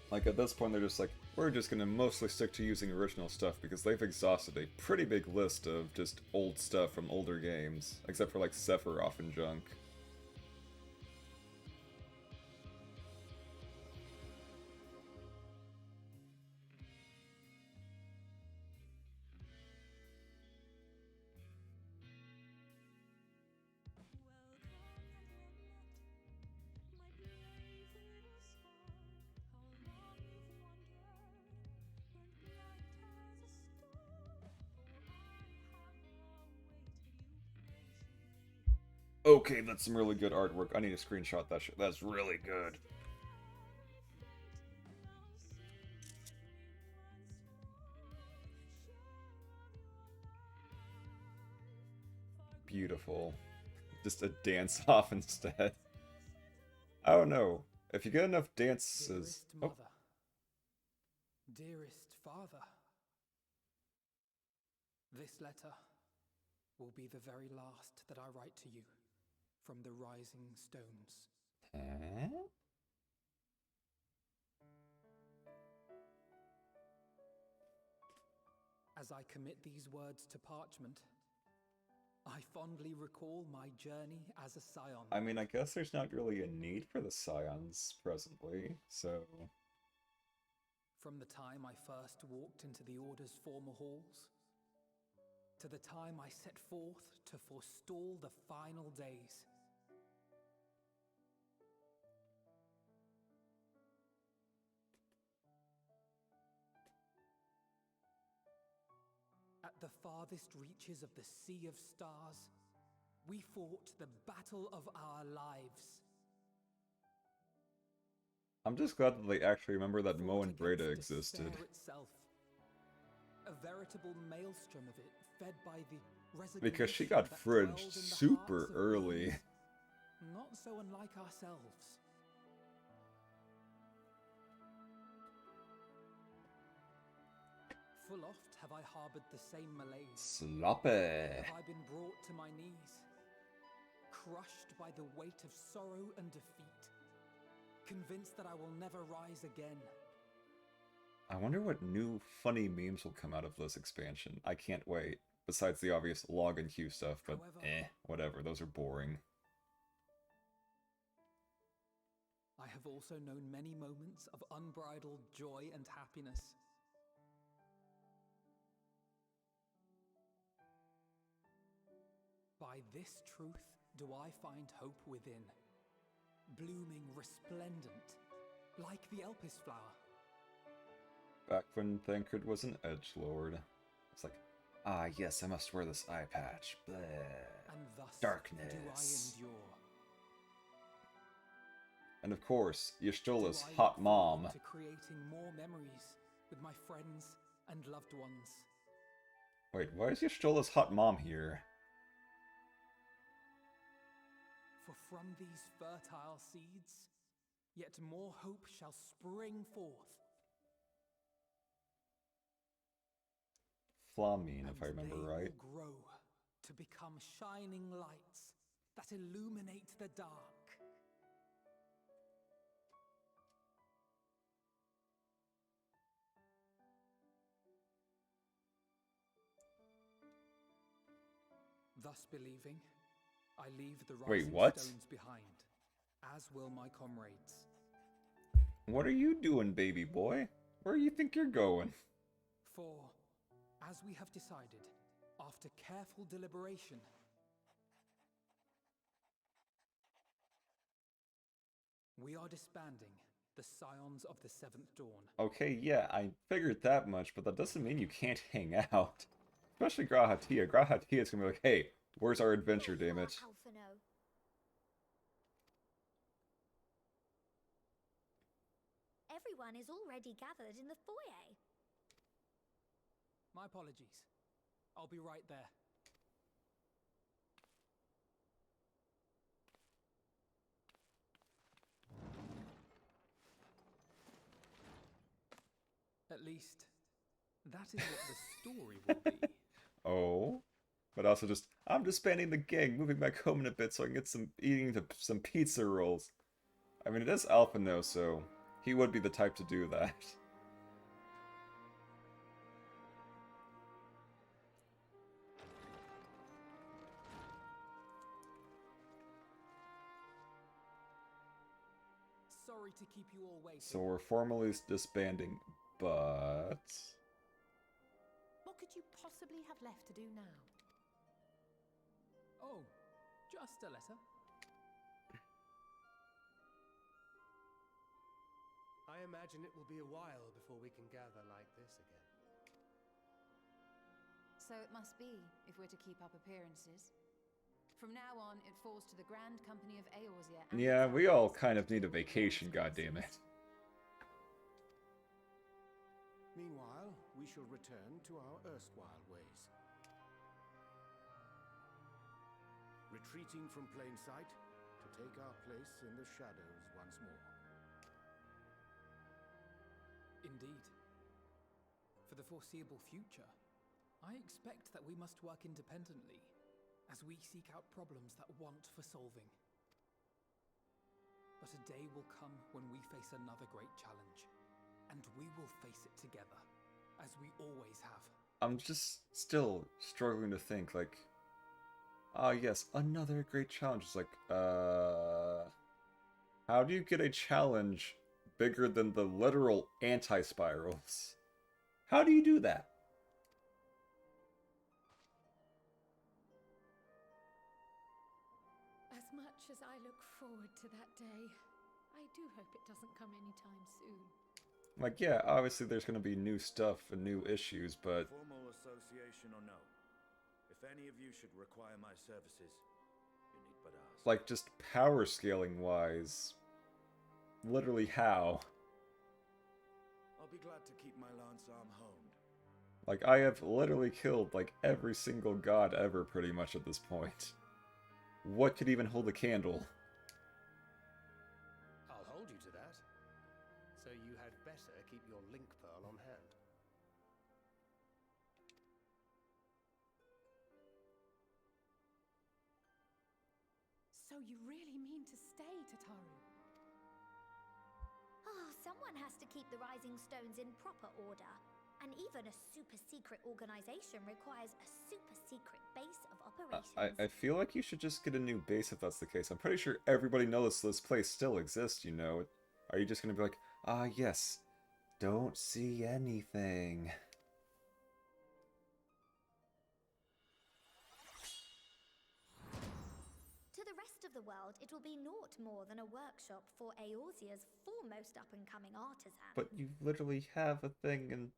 Like, at this point, they're just like, we're just gonna mostly stick to using original stuff because they've exhausted a pretty big list of just old stuff from older games, except for, like, Sephiroth and junk. Okay, that's some really good artwork. I need to screenshot that shit. That's really good. Beautiful. Just a dance-off instead. I don't know. If you get enough dances... Dearest mother, dearest father, this letter will be the very last that I write to you from the Rising Stones. As I commit these words to parchment, I fondly recall my journey as a scion. I mean, I guess there's not really a need for the scions presently, so... From the time I first walked into the Order's former halls, to the time I set forth to forestall the final days. At the farthest reaches of the Sea of Stars, we fought the battle of our lives. I'm just glad that they actually remember that Mo and Breda Against existed. despair itself. A veritable maelstrom of it, fed by the Because she resignation got that fridged dwelled in the super hearts of early. those not so unlike ourselves. Full oft have I harbored the same malaise. Sloppy. Have I been brought to my knees, crushed by the weight of sorrow and defeat, convinced that I will never rise again. I wonder what new funny memes will come out of this expansion. I can't wait. Besides the obvious log and queue stuff, but whatever, those are boring. I have also known many moments of unbridled joy and happiness. By this truth do I find hope within, blooming resplendent, like the Elpis flower. Back when Thancred was an edgelord. It's like, ah yes, I must wear this eye patch. Bleh. And thus Darkness. do I endure. And of course, Y'shtola's Do I hot look mom. forward to creating more memories with my friends and loved ones. Wait, why is Y'shtola's hot mom here? from these fertile seeds, yet more hope shall spring forth. Flamine, if And I remember they right. will grow to become shining lights that illuminate the dark. Thus believing, I leave the Wait, rising what? stones behind, as will my comrades. What are you doing, baby boy? Where do you think you're going? For, as we have decided, after careful deliberation, we are disbanding the Scions of the Seventh Dawn. Okay, yeah, I figured that much, but that doesn't mean you can't hang out. Especially Grahatia. Grahatia's gonna be like, hey, where's our adventure, There you damn are, it? Alphino. Everyone is already gathered in the foyer. My apologies. I'll be right there. At least, that is what the story will be. Oh? But also just, I'm disbanding the gang, moving back home in a bit so I can get some pizza rolls. I mean, it is Alphino, so he would be the type to do that. Sorry to keep you all waiting. So we're formally disbanding, but... What could you possibly have left to do now? Oh, just a letter. I imagine it will be a while before we can gather like this again. So it must be, if we're to keep up appearances. From now on, it falls to the Grand Company of Eorzea and Yeah, its we all allies kind of to need a rule the vacation, world's goddammit. Meanwhile, we shall return to our erstwhile ways. Retreating from plain sight to take our place in the shadows once more. Indeed. For the foreseeable future, I expect that we must work independently, as we seek out problems that want for solving. But a day will come when we face another great challenge, and we will face it together, as we always have. I'm just still struggling to think, like... Ah, yes, another great challenge. It's like, how do you get a challenge bigger than the literal anti-spirals? How do you do that? As much as I look forward to that day, I do hope it doesn't come anytime soon. Like, yeah, obviously there's gonna be new stuff and new issues, but... Formal association or no, if any of you should require my services, you need but ask. Like, just power scaling wise... Literally how? I'll be glad to keep my lance arm honed. Like, I have literally killed, like, every single god ever, pretty much, at this point. What could even hold a candle? I'll hold you to that. So you had better keep your link pearl on hand. So you really mean to stay, Tataru? Oh, someone has to keep the Rising Stones in proper order. And even a super-secret organization requires a super-secret base of operations. I feel like you should just get a new base if that's the case. I'm pretty sure everybody knows this place still exists, you know. Are you just gonna be like, ah, yes, don't see anything? To the rest of the world, it will be naught more than a workshop for Eorzea's foremost up-and-coming artisan. But you literally have a thing in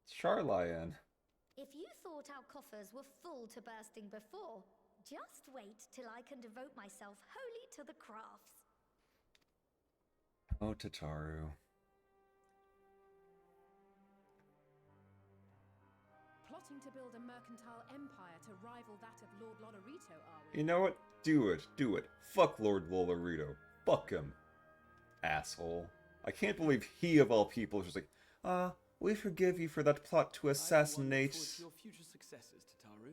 Charlian. If you thought our coffers were full to bursting before, just wait till I can devote myself wholly to the crafts. Oh, Tataru. Plotting to build a mercantile empire to rival that of Lord Lodorito, are we? You know what? Do it. Do it. Fuck Lord Lolorito. Fuck him. Asshole. I can't believe he of all people is just like, we forgive you for that plot to assassinate... your future successes, Tataru.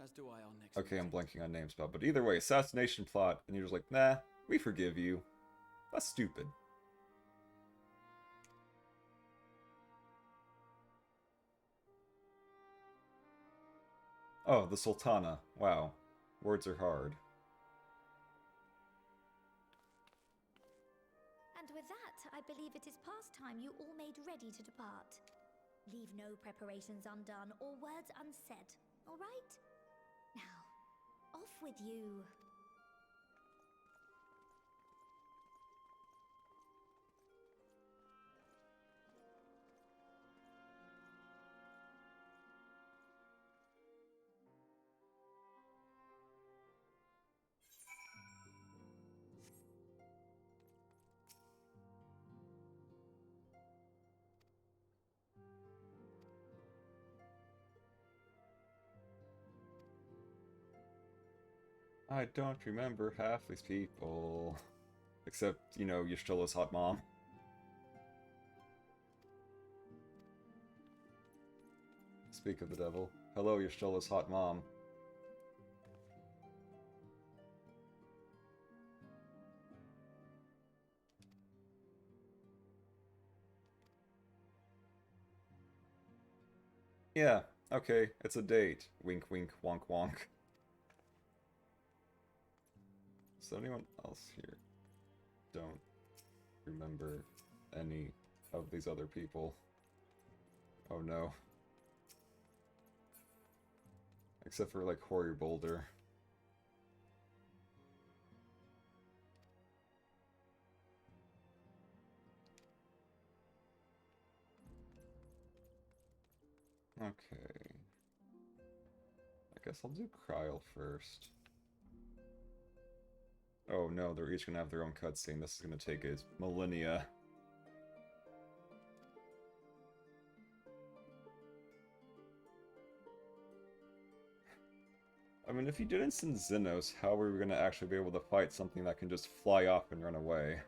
As do I our next Okay, I'm meeting. blanking on names, but either way, assassination plot, and you're just like, nah, we forgive you. That's stupid. Oh, the Sultana. Wow. Words are hard. And with that, I believe it is past time you all made ready to depart. Leave no preparations undone or words unsaid, all right? Now, off with you. I don't remember half these people. Except, you know, Yashtola's hot mom. Speak of the devil. Hello, Yashtola's hot mom. Yeah, okay, it's a date. Wink wink, wonk wonk. Is anyone else here? Don't remember any of these other people. Oh no. Except for, like, Hoary Boulder. Okay. I guess I'll do Kryl first. Oh no, they're each gonna have their own cutscene. This is gonna take a millennia. I mean, if you didn't send Xenos, how are we gonna actually be able to fight something that can just fly off and run away?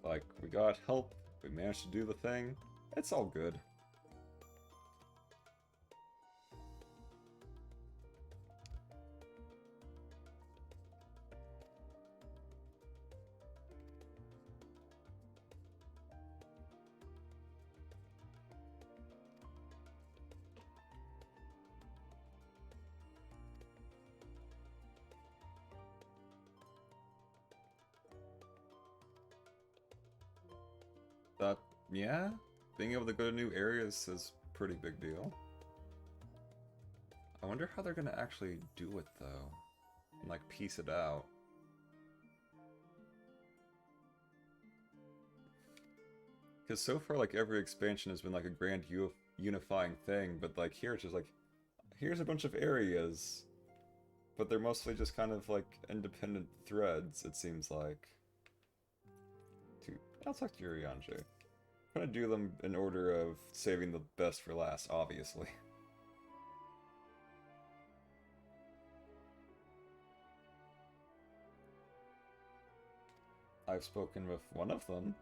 Like, we got help, we managed to do the thing, it's all good. That, yeah, being able to go to new areas is a pretty big deal. I wonder how they're gonna actually do it, though. And, like, piece it out. Because so far, like, every expansion has been, like, a grand unifying thing, but, like, here it's just, like, here's a bunch of areas. But they're mostly just kind of, like, independent threads, it seems like. I'll talk to Yurianji. I'm gonna do them in order of saving the best for last, obviously. I've spoken with one of them.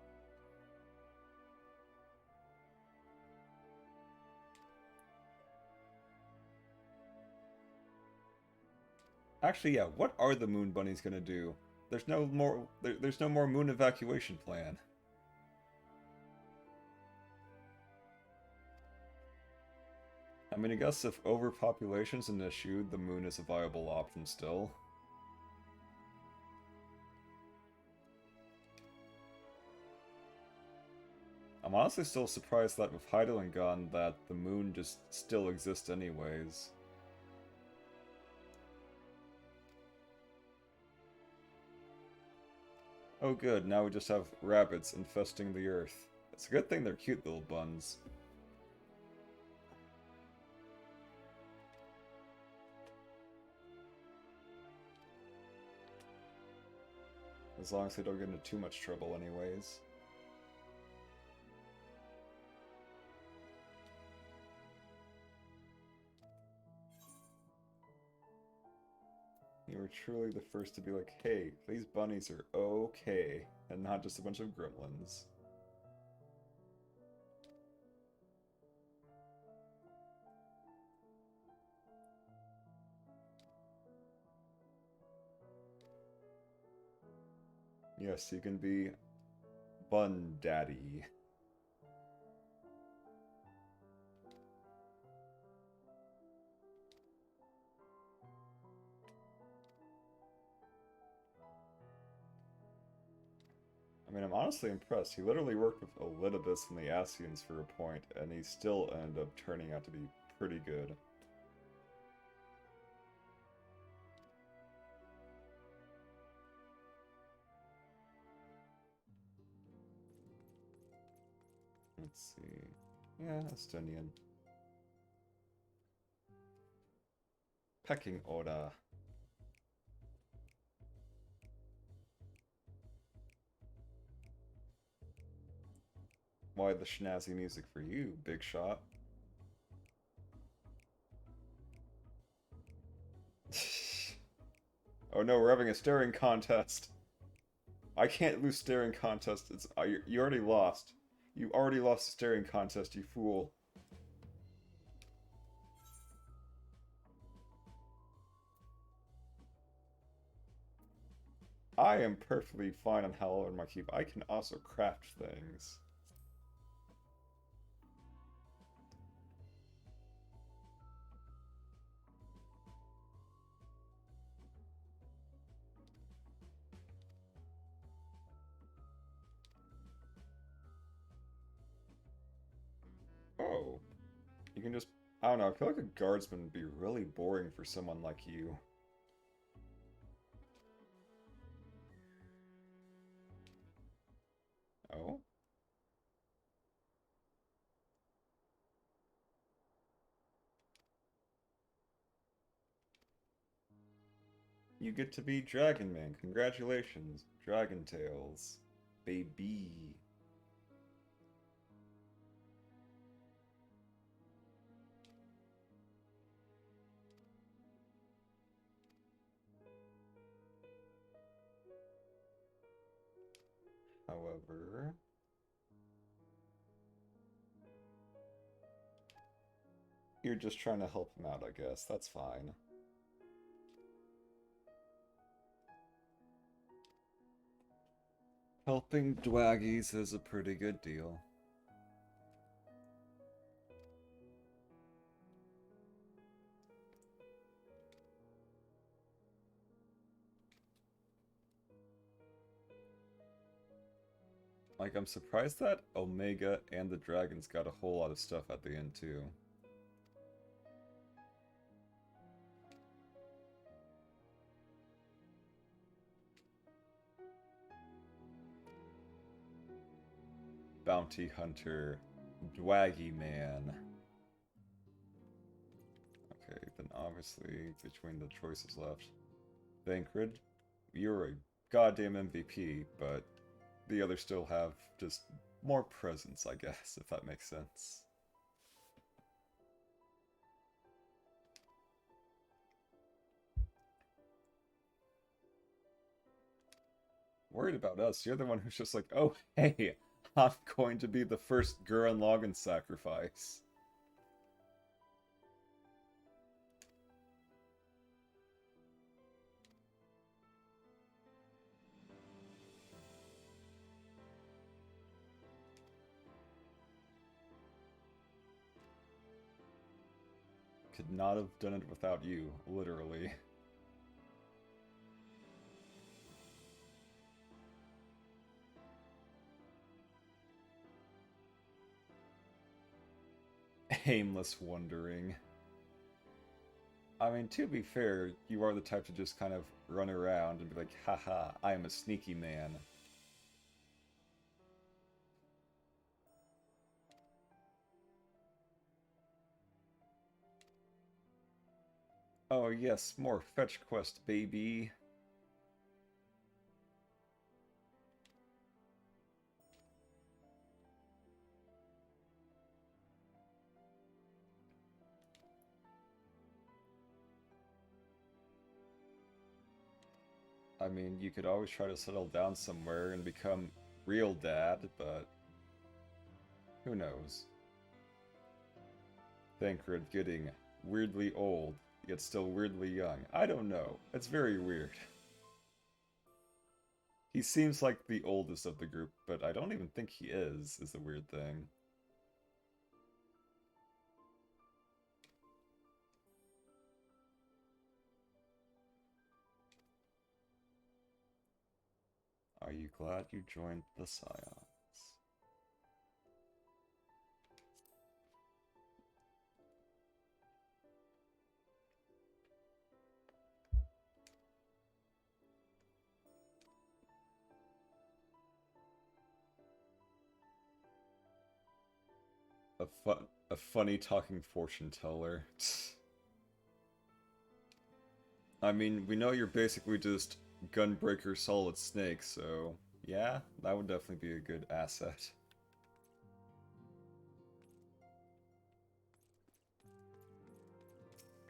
Actually, yeah, what are the moon bunnies gonna do? There's no more moon evacuation plan. I mean, I guess if overpopulation's an issue, the moon is a viable option still. I'm honestly still surprised that with Heidelin gone, that the moon just still exists anyways. Oh good, now we just have rabbits infesting the earth. It's a good thing they're cute little buns. As long as they don't get into too much trouble anyways. You were truly the first to be like, hey, these bunnies are okay, and not just a bunch of gremlins. Yes, you can be Bun Daddy. I mean, I'm honestly impressed. He literally worked with Elidibus and the Asians for a point, and he still ended up turning out to be pretty good. Let's see. Yeah, Estonian. Pecking order. Why the schnazzy music for you, big shot? Oh no, we're having a staring contest. I can't lose staring contest. It's you already lost. You already lost the staring contest, you fool. I am perfectly fine on how I learn my keep. I can also craft things. Oh. You can just... I don't know, I feel like a guardsman would be really boring for someone like you. Oh? You get to be Dragon Man. Congratulations. Dragon Tales. Baby. However... You're just trying to help him out, I guess. That's fine. Helping Dwaggies is a pretty good deal. Like, I'm surprised that Omega and the Dragons got a whole lot of stuff at the end, too. Bounty Hunter, Dwaggy Man. Okay, then obviously, between the choices left, Bankrid, you're a goddamn MVP, but the others still have just more presence, I guess, if that makes sense. Worried about us, you're the one who's just like, oh, hey, I'm going to be the first Gurren Lagann sacrifice. Could not have done it without you, literally. Aimless wandering. I mean, to be fair, you are the type to just kind of run around and be like, haha, I am a sneaky man. Oh yes, more fetch quest, baby. I mean, you could always try to settle down somewhere and become real dad, but who knows? Thancred getting weirdly old, yet still weirdly young. I don't know. It's very weird. He seems like the oldest of the group, but I don't even think he is the weird thing. Are you glad you joined the Scions? A funny talking fortune teller. I mean, we know you're basically just Gunbreaker Solid Snake, so yeah, that would definitely be a good asset.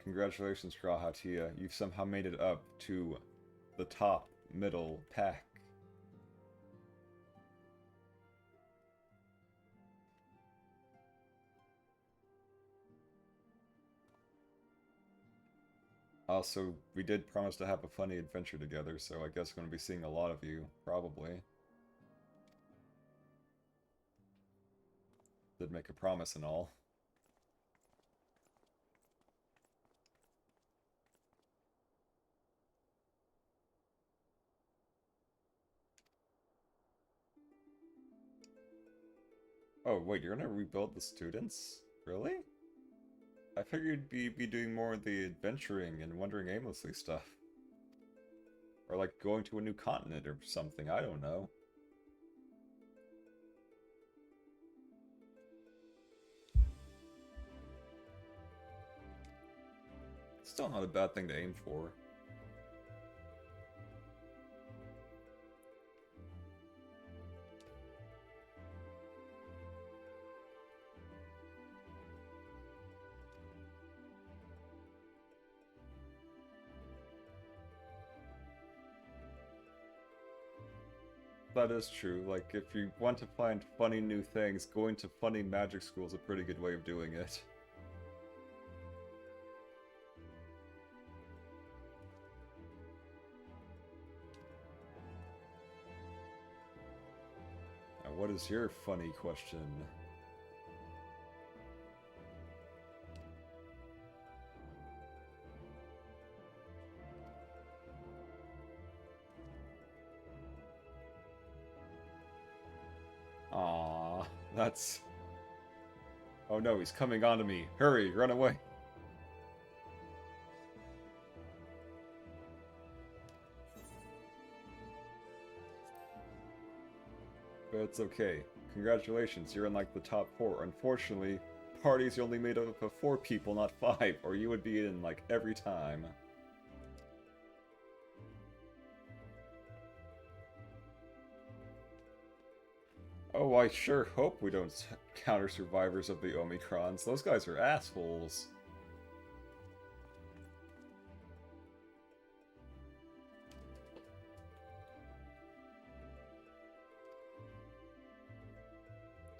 Congratulations, Grahatia. You've somehow made it up to the top middle pack. Also, we did promise to have a funny adventure together, so I guess I'm going to be seeing a lot of you, probably. Did make a promise and all. Oh, wait, you're gonna rebuild the students? Really? I figured you'd be doing more of the adventuring and wandering aimlessly stuff. Or like going to a new continent or something, I don't know. Still not a bad thing to aim for. That is true. Like, if you want to find funny new things, going to funny magic school is a pretty good way of doing it. Now, what is your funny question? Aww, that's... Oh no, he's coming onto me. Hurry, run away. But it's okay. Congratulations, you're in like the top 4. Unfortunately, party's only made up of 4 people, not 5, or you would be in like every time. Oh, I sure hope we don't counter survivors of the Omicrons. Those guys are assholes.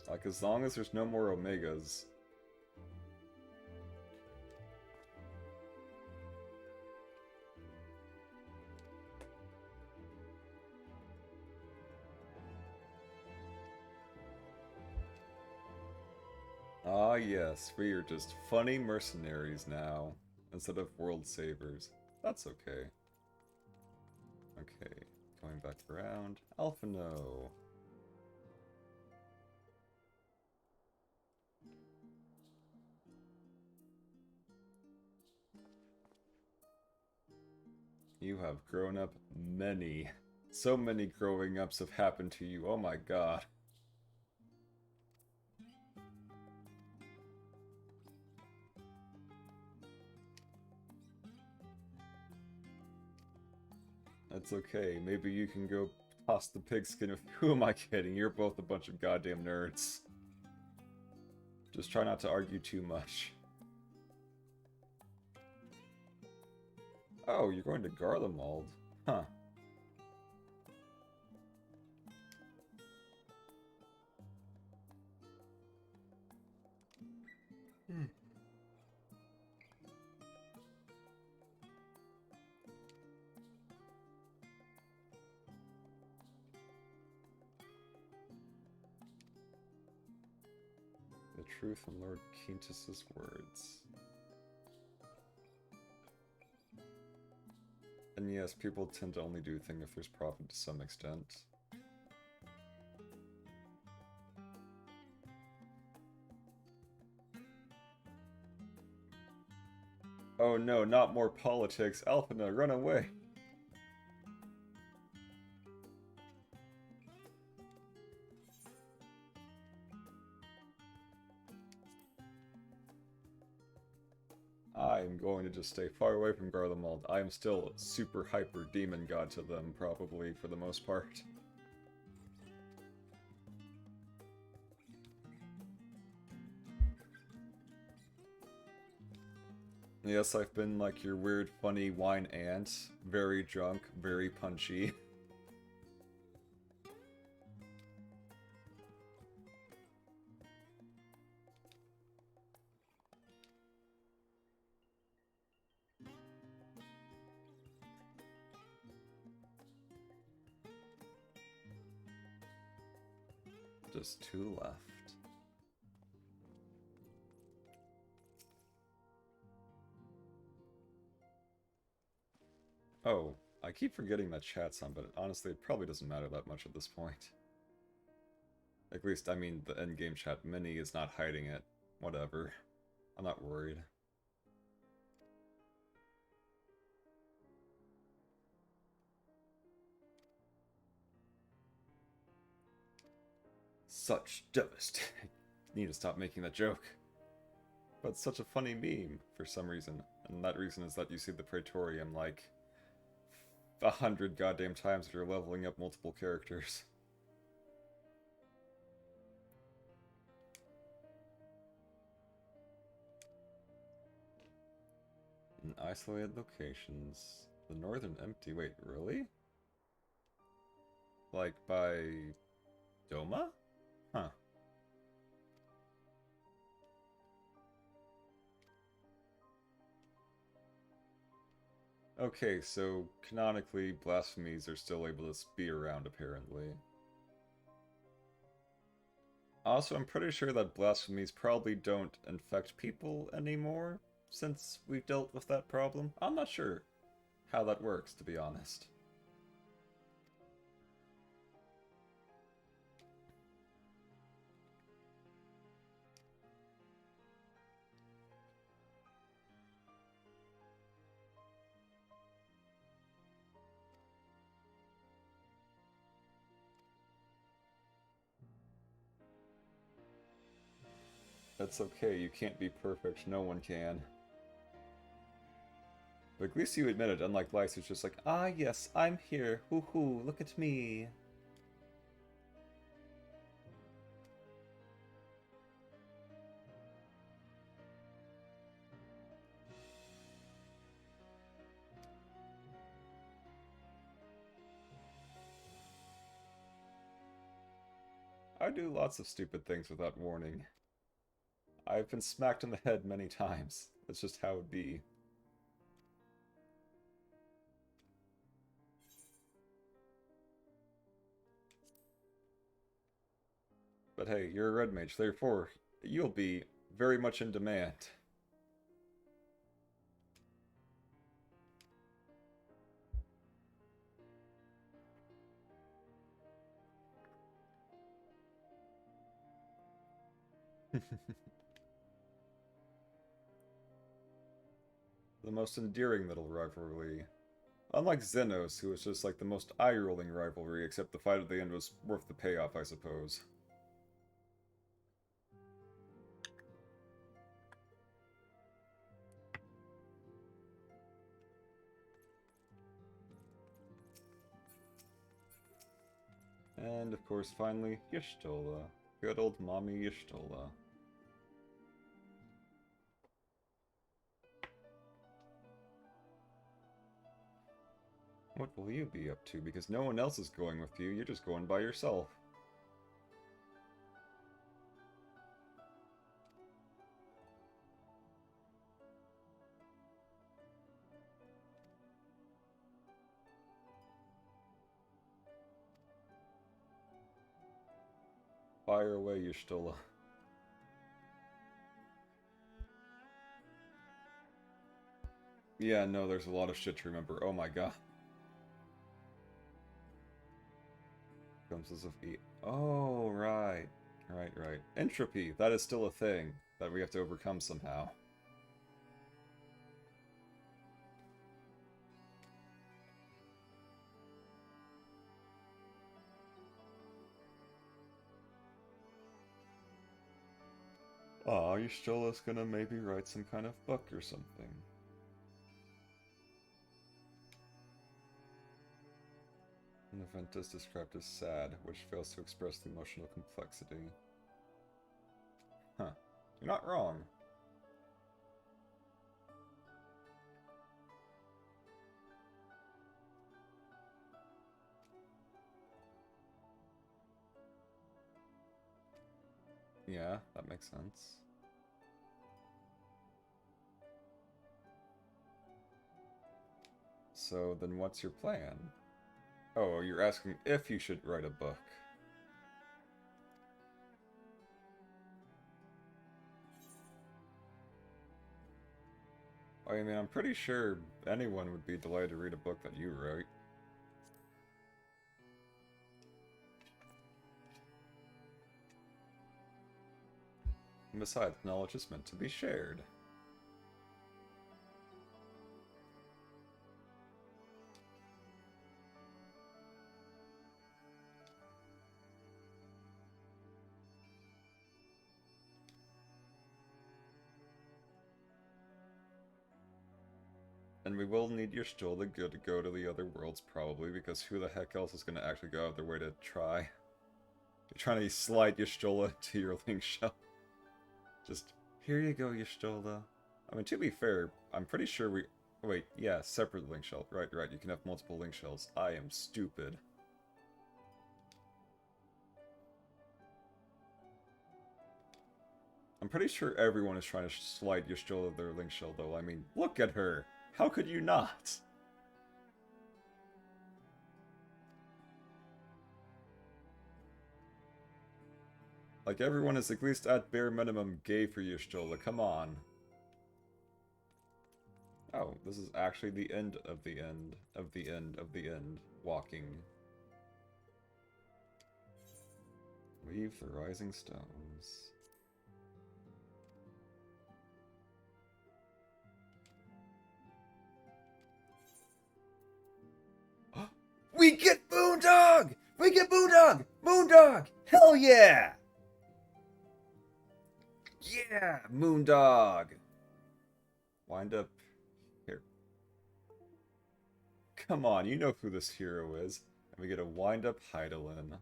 Like, as long as there's no more Omegas. Ah yes, we are just funny mercenaries now, instead of world savers. That's okay. Okay, going back around. Alphino. You have grown up many. So many growing ups have happened to you, oh my god. That's okay, maybe you can go toss the pigskin with- Who am I kidding? You're both a bunch of goddamn nerds. Just try not to argue too much. Oh, you're going to Garlemald. Huh. The truth in Lord Quintus's words. And yes, people tend to only do things if there's profit to some extent. Oh no, not more politics. Alphina, run away! I'm going to just stay far away from Garlemald. I am still super hyper demon god to them, probably, for the most part. Yes, I've been like your weird, funny wine aunt. Very drunk, very punchy. Just 2 left. Oh, I keep forgetting that chat's on, but honestly, it probably doesn't matter that much at this point. At least, I mean, the endgame chat mini is not hiding it. Whatever. I'm not worried. Such devastating. Need to stop making that joke. But it's such a funny meme, for some reason. And that reason is that you see the Praetorium like 100 goddamn times if you're leveling up multiple characters. In isolated locations. The northern empty. Wait, really? Like by Doma? Huh. Okay, so canonically, blasphemies are still able to be around, apparently. Also, I'm pretty sure that blasphemies probably don't infect people anymore, since we've dealt with that problem. I'm not sure how that works, to be honest. That's okay, you can't be perfect, no one can. But at least you admit it, unlike Lyse, who's just like, ah yes, I'm here, hoo hoo, look at me. I do lots of stupid things without warning. I've been smacked in the head many times. That's just how it be. But hey, you're a red mage, therefore you'll be very much in demand. The most endearing little rivalry. Unlike Xenos, who was just like the most eye-rolling rivalry, except the fight at the end was worth the payoff, I suppose. And of course, finally, Y'shtola. Good old mommy Y'shtola. What will you be up to? Because no one else is going with you, you're just going by yourself. Fire away, Y'shtola. Yeah, no, there's a lot of shit to remember. Oh my god. Comes as a feat. Oh, right. Right. Entropy. That is still a thing that we have to overcome somehow. Aw, Y'shtola's gonna maybe write some kind of book or something. An event is described as sad, which fails to express the emotional complexity. Huh. You're not wrong. Yeah, that makes sense. So then what's your plan? Oh, you're asking if you should write a book. I mean, I'm pretty sure anyone would be delighted to read a book that you wrote. And besides, knowledge is meant to be shared. And we will need your Y'shtola to go to the other worlds, probably, because who the heck else is going to actually go out of their way to try? You're trying to slide Y'shtola to your link shell. Just, here you go, Y'shtola. I mean, to be fair, I'm pretty sure we... Wait, yeah, separate link shell. Right, you can have multiple link shells. I am stupid. I'm pretty sure everyone is trying to slide Y'shtola their link shell, though. I mean, look at her! How could you not? Like, everyone is at least at bare minimum gay for Y'shtola, come on. Oh, this is actually the end of the end of the end of the end. Walking. Leave the rising stones. We get Moondog! We get Moondog! Moondog! Hell yeah! Yeah! Moondog! Wind up here. Come on, you know who this hero is. And we get a wind up Hydaelyn.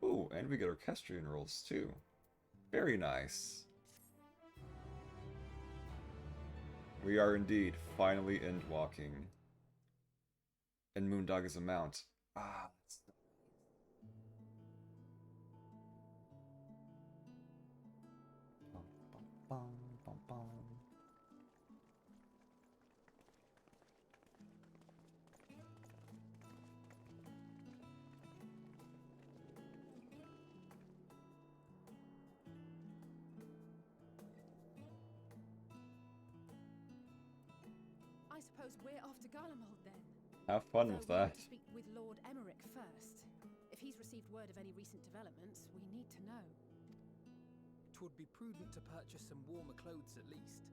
Ooh, and we get Orchestrion rolls too. Very nice. We are indeed finally endwalking. And Moondog is a mount. Ah, that's nice. Bum, bum, bum, bum, bum. I suppose we're off to Garlemald then. Have fun with Though we that. need to speak with Lord Emmerich first. If he's received word of any recent developments, we need to know. 'Twould be prudent to purchase some warmer clothes at least.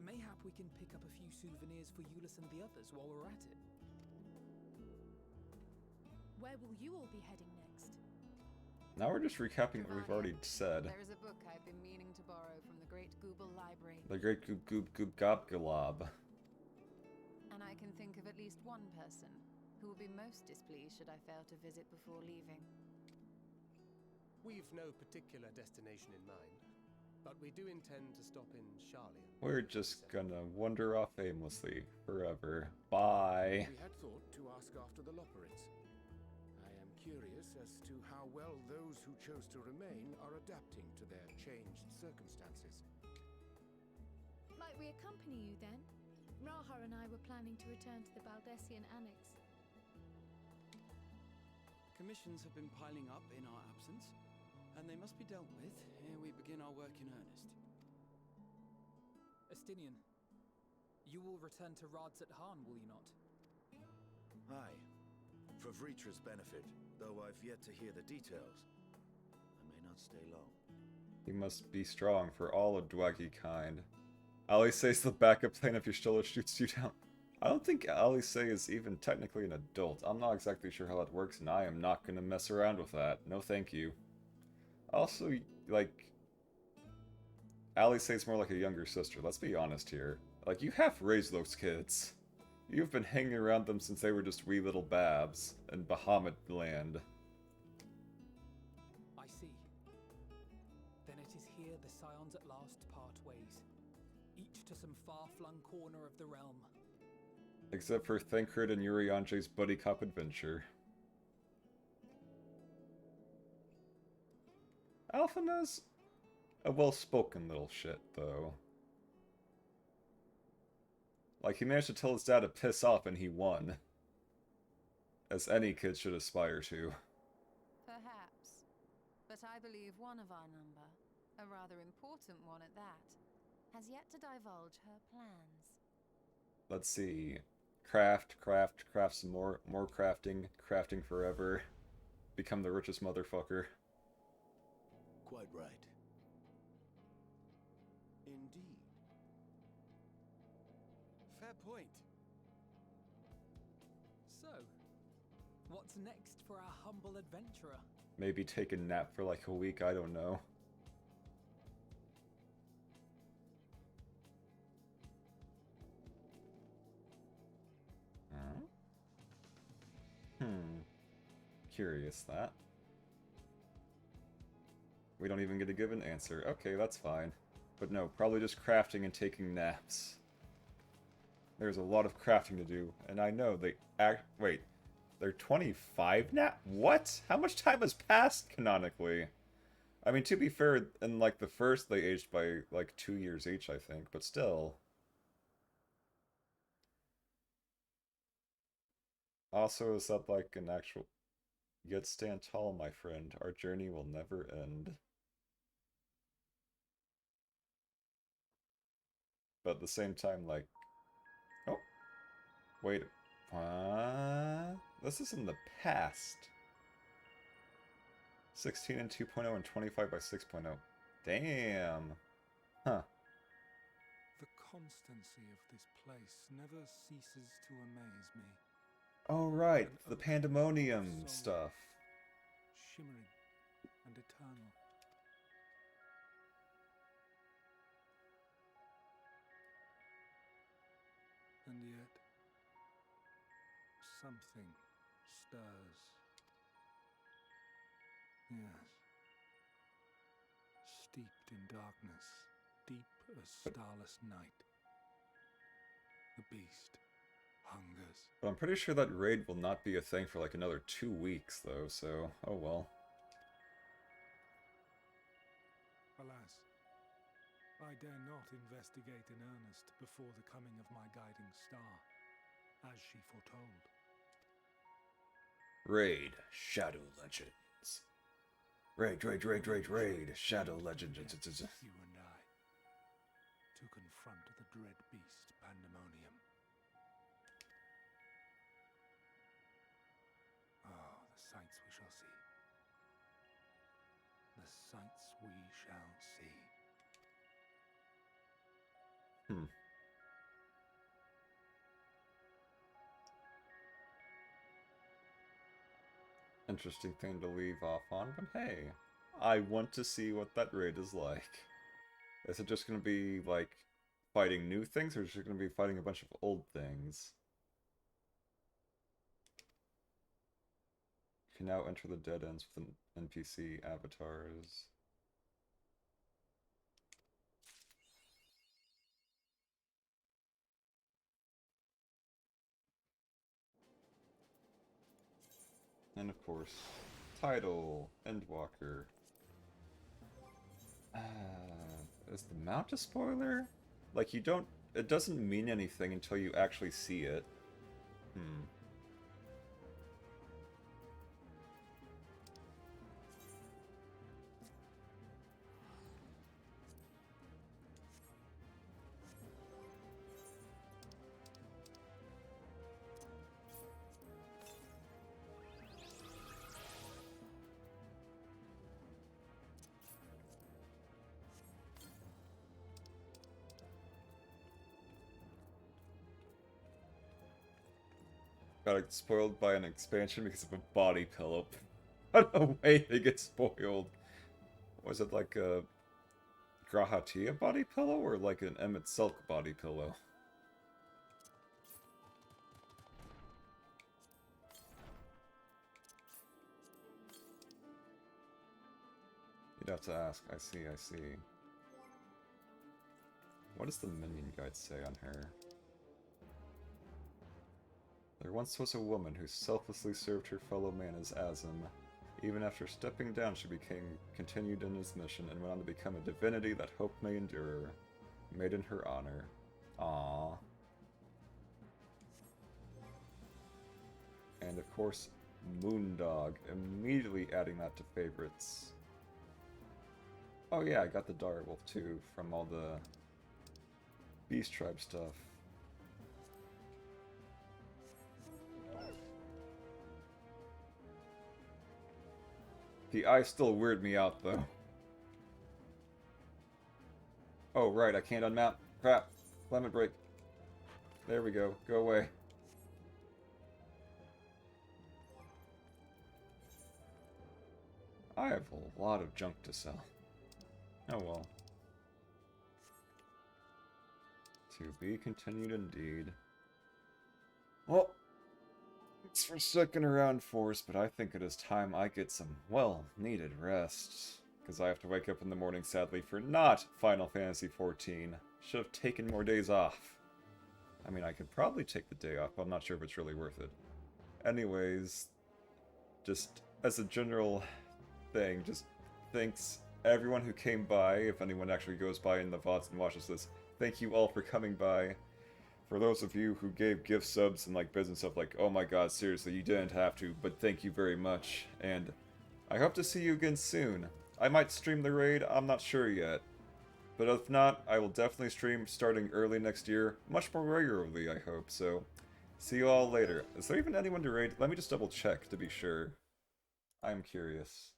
Mayhap we can pick up a few souvenirs for Euless and the others while we're at it. Where will you all be heading next? Now we're just recapping what we've already said. There is a book I've been meaning to borrow from the Great Google Library. The Great Goob Goob Goob Gob Galob. And I can think of at least one person who will be most displeased should I fail to visit before leaving. We've no particular destination in mind, but we do intend to stop in Sharlayan. We're just gonna wander off aimlessly forever. Bye. We had thought to ask after the Loporrits. I am curious as to how well those who chose to remain are adapting to their changed circumstances. Might we accompany you then? Raha and I were planning to return to the Baldessian Annex. Commissions have been piling up in our absence, and they must be dealt with ere we begin our work in earnest. Estinian, you will return to Radz at Han, will you not? Aye. For Vritra's benefit, though I've yet to hear the details. I may not stay long. He must be strong for all of Dwaggy kind. Alice is the backup plan if your Stroller shoots you down. I don't think Alice is even technically an adult. I'm not exactly sure how that works, and I am not going to mess around with that. No thank you. Also, like, Alice is more like a younger sister, let's be honest here. Like, you have raised those kids. You've been hanging around them since they were just wee little babs in Bahamut land. I see. Then it is here the Scions at last part ways, each to some far-flung corner of the realm. Except for Thancred and Urianje's buddy cop adventure. Alphina's a well-spoken little shit, though. Like, he managed to tell his dad to piss off and he won. As any kid should aspire to. Perhaps. But I believe one of our number, a rather important one at that, has yet to divulge her plans. Let's see. Craft some more crafting forever. Become the richest motherfucker. Quite right. Indeed. Fair point. So, what's next for our humble adventurer? Maybe take a nap for like a week, I don't know. Curious that. We don't even get a given answer. Okay, that's fine. But no, probably just crafting and taking naps. There's a lot of crafting to do, and I know they wait, they're 25 now? What? How much time has passed canonically? I mean, to be fair, in like the first, they aged by like 2 years each, I think, but still. Also, is that like an actual... Yet stand tall, my friend. Our journey will never end. But at the same time, like... Oh. Wait. This is in the past. 16 and 2.0 and 25 by 6.0. Damn. Huh. The constancy of this place never ceases to amaze me. Oh, right. The pandemonium stuff. Shimmering and eternal. And yet, something stirs. Yes. Steeped in darkness, deep as starless night. The beast hungers. But I'm pretty sure that raid will not be a thing for like another 2 weeks, though, so oh well. Alas, I dare not investigate in earnest before the coming of my guiding star, as she foretold. Raid Shadow Legends. Raid Shadow Legends. You and I, to confront the dread beast Pandemonium. Oh, the sights we shall see. The sights we shall see. Interesting thing to leave off on, but hey, I want to see what that raid is like. Is it just going to be, like, fighting new things, or is it going to be fighting a bunch of old things? You can now enter the dead ends with NPC avatars. And of course, title, Endwalker. Is the mount a spoiler? Like, you don't... It doesn't mean anything until you actually see it. got spoiled by an expansion because of a body pillow. What a way to get spoiled. Was it like a Grahatia body pillow or like an Emmett Silk body pillow? You'd have to ask. I see, I see. What does the minion guide say on her? There once was a woman who selflessly served her fellow man as Azim. Even after stepping down, she continued in his mission and went on to become a divinity that hope may endure. Made in her honor. Aww. And of course, Moondog. Immediately adding that to favorites. Oh yeah, I got the direwolf too from all the Beast Tribe stuff. The eyes still weird me out though. Oh right, I can't unmount. Crap. Lemon break. There we go. Go away. I have a lot of junk to sell. Oh well. To be continued indeed. Well, thanks for sticking around, Force, but I think it is time I get some well-needed rest. Because I have to wake up in the morning, sadly, for not Final Fantasy XIV. Should have taken more days off. I mean, I could probably take the day off, but I'm not sure if it's really worth it. Anyways, just as a general thing, just thanks everyone who came by, if anyone actually goes by in the VODs and watches this. Thank you all for coming by. For those of you who gave gift subs and like business stuff, like, oh my god, seriously, you didn't have to, but thank you very much. And I hope to see you again soon. I might stream the raid, I'm not sure yet. But if not, I will definitely stream starting early next year, much more regularly, I hope, so see you all later. Is there even anyone to raid? Let me just double check to be sure. I'm curious.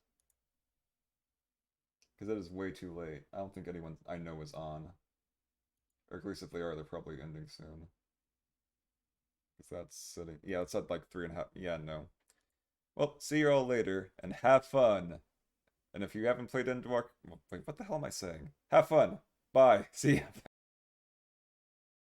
Because it is way too late. I don't think anyone I know is on. Or at least if they are, they're probably ending soon. Because that's sitting... Yeah, it's at like 3.5... Yeah, no. Well, see you all later, and have fun! And if you haven't played ENDWALKER... Wait, what the hell am I saying? Have fun! Bye! See ya!